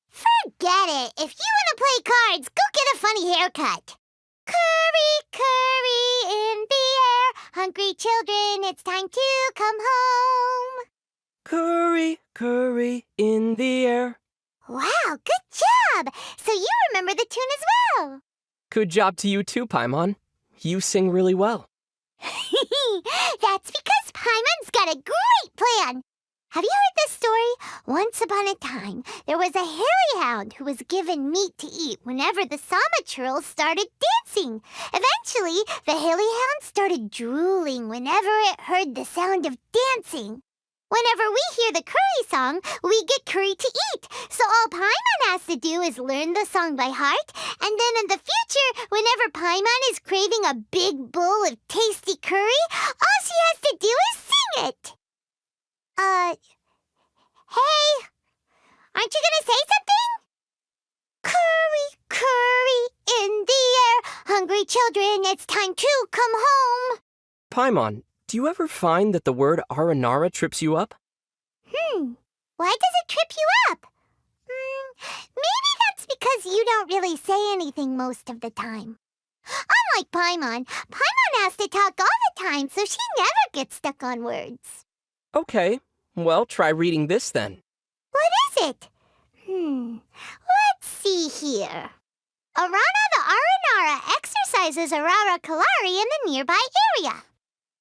Forget it. If you want to play cards, go get a funny haircut. Curry, curry in the air. Hungry children, it's time to come home. Curry, curry in the air. Wow, good job. So you remember the tune as well. Good job to you too, Paimon. You sing really well. That's because Paimon's got a great plan. Have you heard this story? Once upon a time, there was a hairy hound who was given meat to eat whenever the Sama churls started dancing. Eventually, the hairy hound started drooling whenever it heard the sound of dancing. Whenever we hear the curry song, we get curry to eat. So all Paimon has to do is learn the song by heart, and then in the future, whenever Paimon is craving a big bowl of tasty curry, all she has to do is sing it. Hey, aren't you gonna say something? Curry, curry in the air. Hungry children, it's time to come home. Paimon, do you ever find that the word Aranara trips you up? Why does it trip you up? Maybe that's because you don't really say anything most of the time. Unlike Paimon, Paimon has to talk all the time, so she never gets stuck on words. Okay, well, try reading this then. What is it? Let's see here. Arana the Aranara exercises Arara Kalari in the nearby area.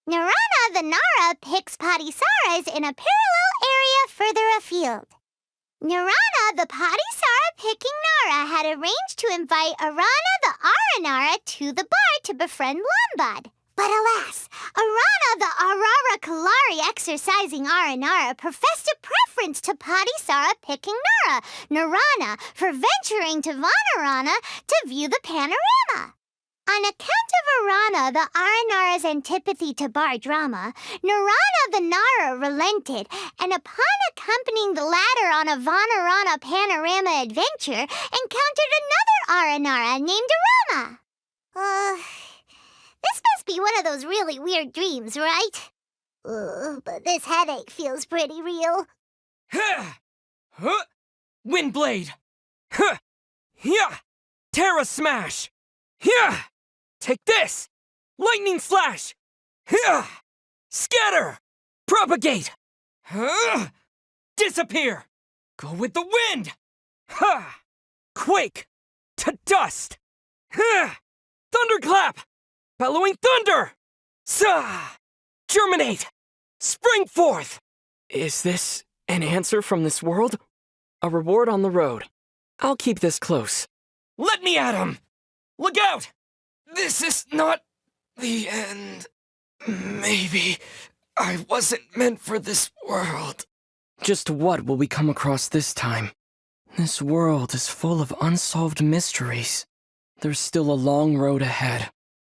Narana the Nara picks Padisaras in a parallel area further afield. Narana the Padisara picking Nara had arranged to invite Arana the Aranara to the bar to befriend Lombard. But alas, Arana the Arara Kalari exercising Aranara professed a preference to Padisara picking Narana, for venturing to Vanarana to view the panorama. On account of Arana the Aranara's antipathy to bar drama, Narana the Nara relented, and upon accompanying the latter on a Vanarana panorama adventure, encountered another Aranara named Arama. This must be one of those really weird dreams, right? But this headache feels pretty real. Windblade! Terra Smash! Take this! Lightning Slash! Scatter! Propagate! Disappear! Go with the wind! Quake! To dust! Thunderclap! Bellowing thunder! Germinate! Spring forth! Is this an answer from this world? A reward on the road. I'll keep this close. Let me at him! Look out! This is not the end. Maybe I wasn't meant for this world. Just what will we come across this time? This world is full of unsolved mysteries. There's still a long road ahead.